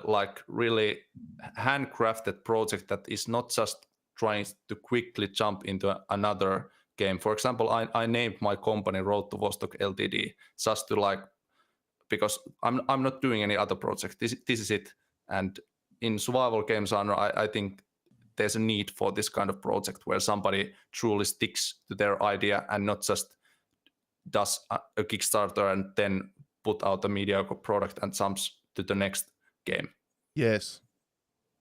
like really handcrafted project that is not just trying to quickly jump into another game. For example, I named my company Road to Vostok Ltd. just to like, because I'm not doing any other project. This is it. And in survival game genre, I think there's a need for this kind of project where somebody truly sticks to their idea and not just does a Kickstarter and then put out a mediocre product and jumps to the next game. Yes.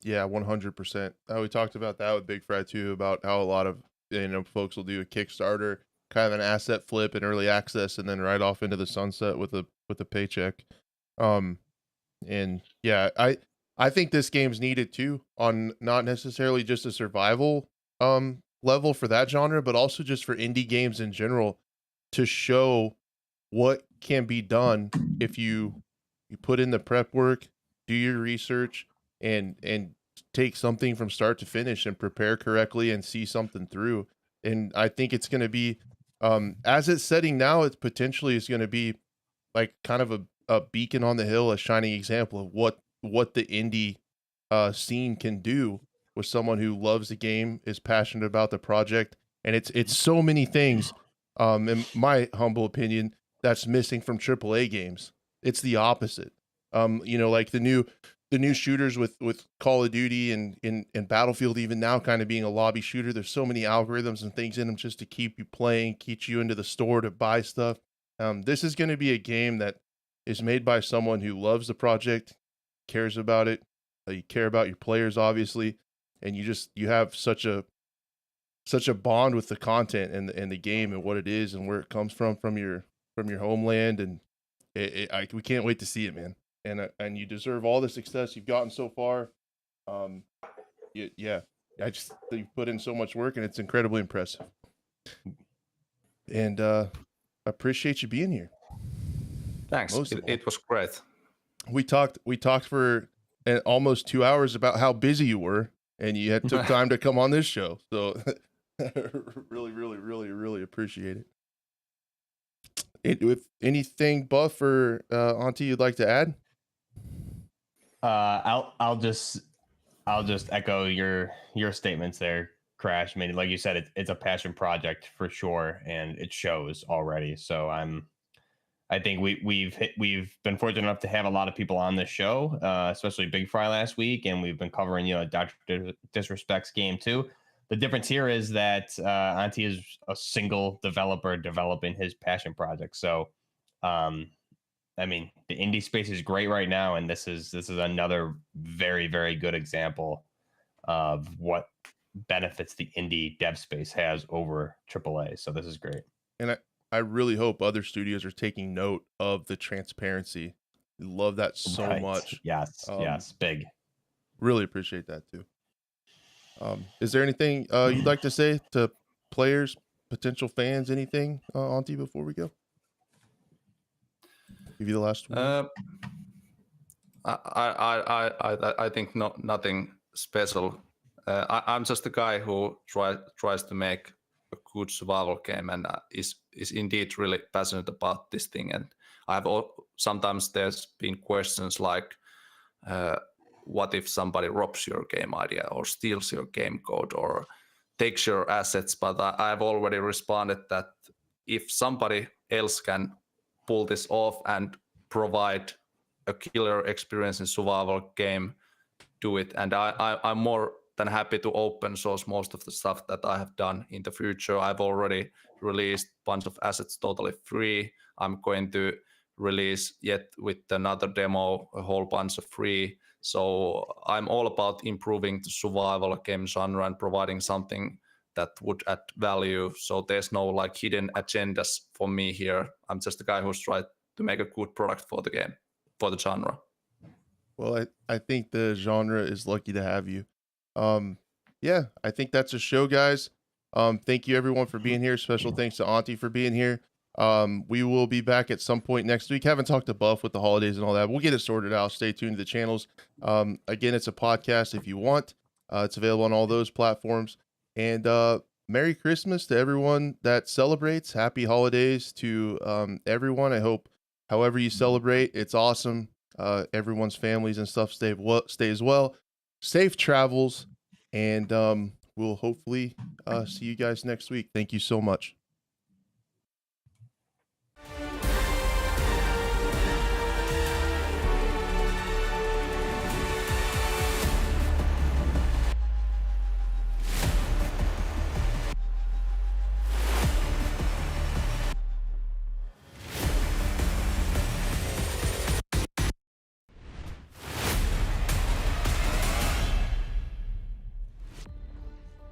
Yeah, 100%. We talked about that with Big Fry too, about how a lot of folks will do a Kickstarter, kind of an asset flip and early access, and then right off into the sunset with a paycheck. And yeah, I think this game's needed too, on not necessarily just a survival level for that genre, but also just for indie games in general, to show what can be done if you put in the prep work, do your research, and take something from start to finish and prepare correctly and see something through. And I think it's going to be, as it's setting now, it potentially is going to be like kind of a beacon on the hill, a shining example of what the indie scene can do with someone who loves the game, is passionate about the project. And it's so many things, in my humble opinion, that's missing from AAA games. It's the opposite. Like the new shooters with Call of Duty and Battlefield, even now kind of being a lobby shooter. There's so many algorithms and things in them just to keep you playing, keep you into the store to buy stuff. This is going to be a game that is made by someone who loves the project, cares about it. You care about your players, obviously, and you have such a bond with the content and the game and what it is and where it comes from your homeland. And we can't wait to see it, man. And you deserve all the success you've gotten so far. Yeah, I just you've put in so much work, and it's incredibly impressive. And I appreciate you being here. Thanks. It was great. We talked for almost 2 hours about how busy you were, and you took time to come on this show. So really appreciate it. With anything, Buff or Auntie, you'd like to add? I'll just echo your statements there, Crash. I mean, like you said, it's a passion project for sure, and it shows already. So I think we've been fortunate enough to have a lot of people on this show, especially Big Fry last week, and we've been covering Dr. Disrespect's game too. The difference here is that Auntie is a single developer developing his passion project. So, I mean, the indie space is great right now, and this is another very, very good example of what benefits the indie dev space has over AAA. So this is great. And I really hope other studios are taking note of the transparency. I love that so much. Yes, yes, big. Really appreciate that too. Is there anything you'd like to say to players, potential fans, anything, Auntie, before we go? Give you the last one. I think nothing special. I'm just a guy who tries to make a good survival game and is indeed really passionate about this thing. And sometimes there's been questions like, what if somebody robs your game idea or steals your game code or takes your assets? But I've already responded that if somebody else can pull this off and provide a killer experience in survival game, do it. And I'm more than happy to open source most of the stuff that I have done in the future. I've already released a bunch of assets totally free. I'm going to release yet with another demo a whole bunch of free. So I'm all about improving the survival game genre and providing something that would add value. So there's no like hidden agendas for me here. I'm just a guy who's tried to make a good product for the game, for the genre. Well, I think the genre is lucky to have you. Yeah, I think that's a show, guys. Thank you everyone for being here. Special thanks to Auntie for being here. We will be back at some point next week. Haven't talked to Buff with the holidays and all that. We'll get it sorted out. Stay tuned to the channels. Again, it's a podcast if you want. It's available on all those platforms. And Merry Christmas to everyone that celebrates. Happy holidays to everyone. I hope however you celebrate, it's awesome. Everyone's families and stuff stays well. Safe travels, and we'll hopefully see you guys next week. Thank you so much.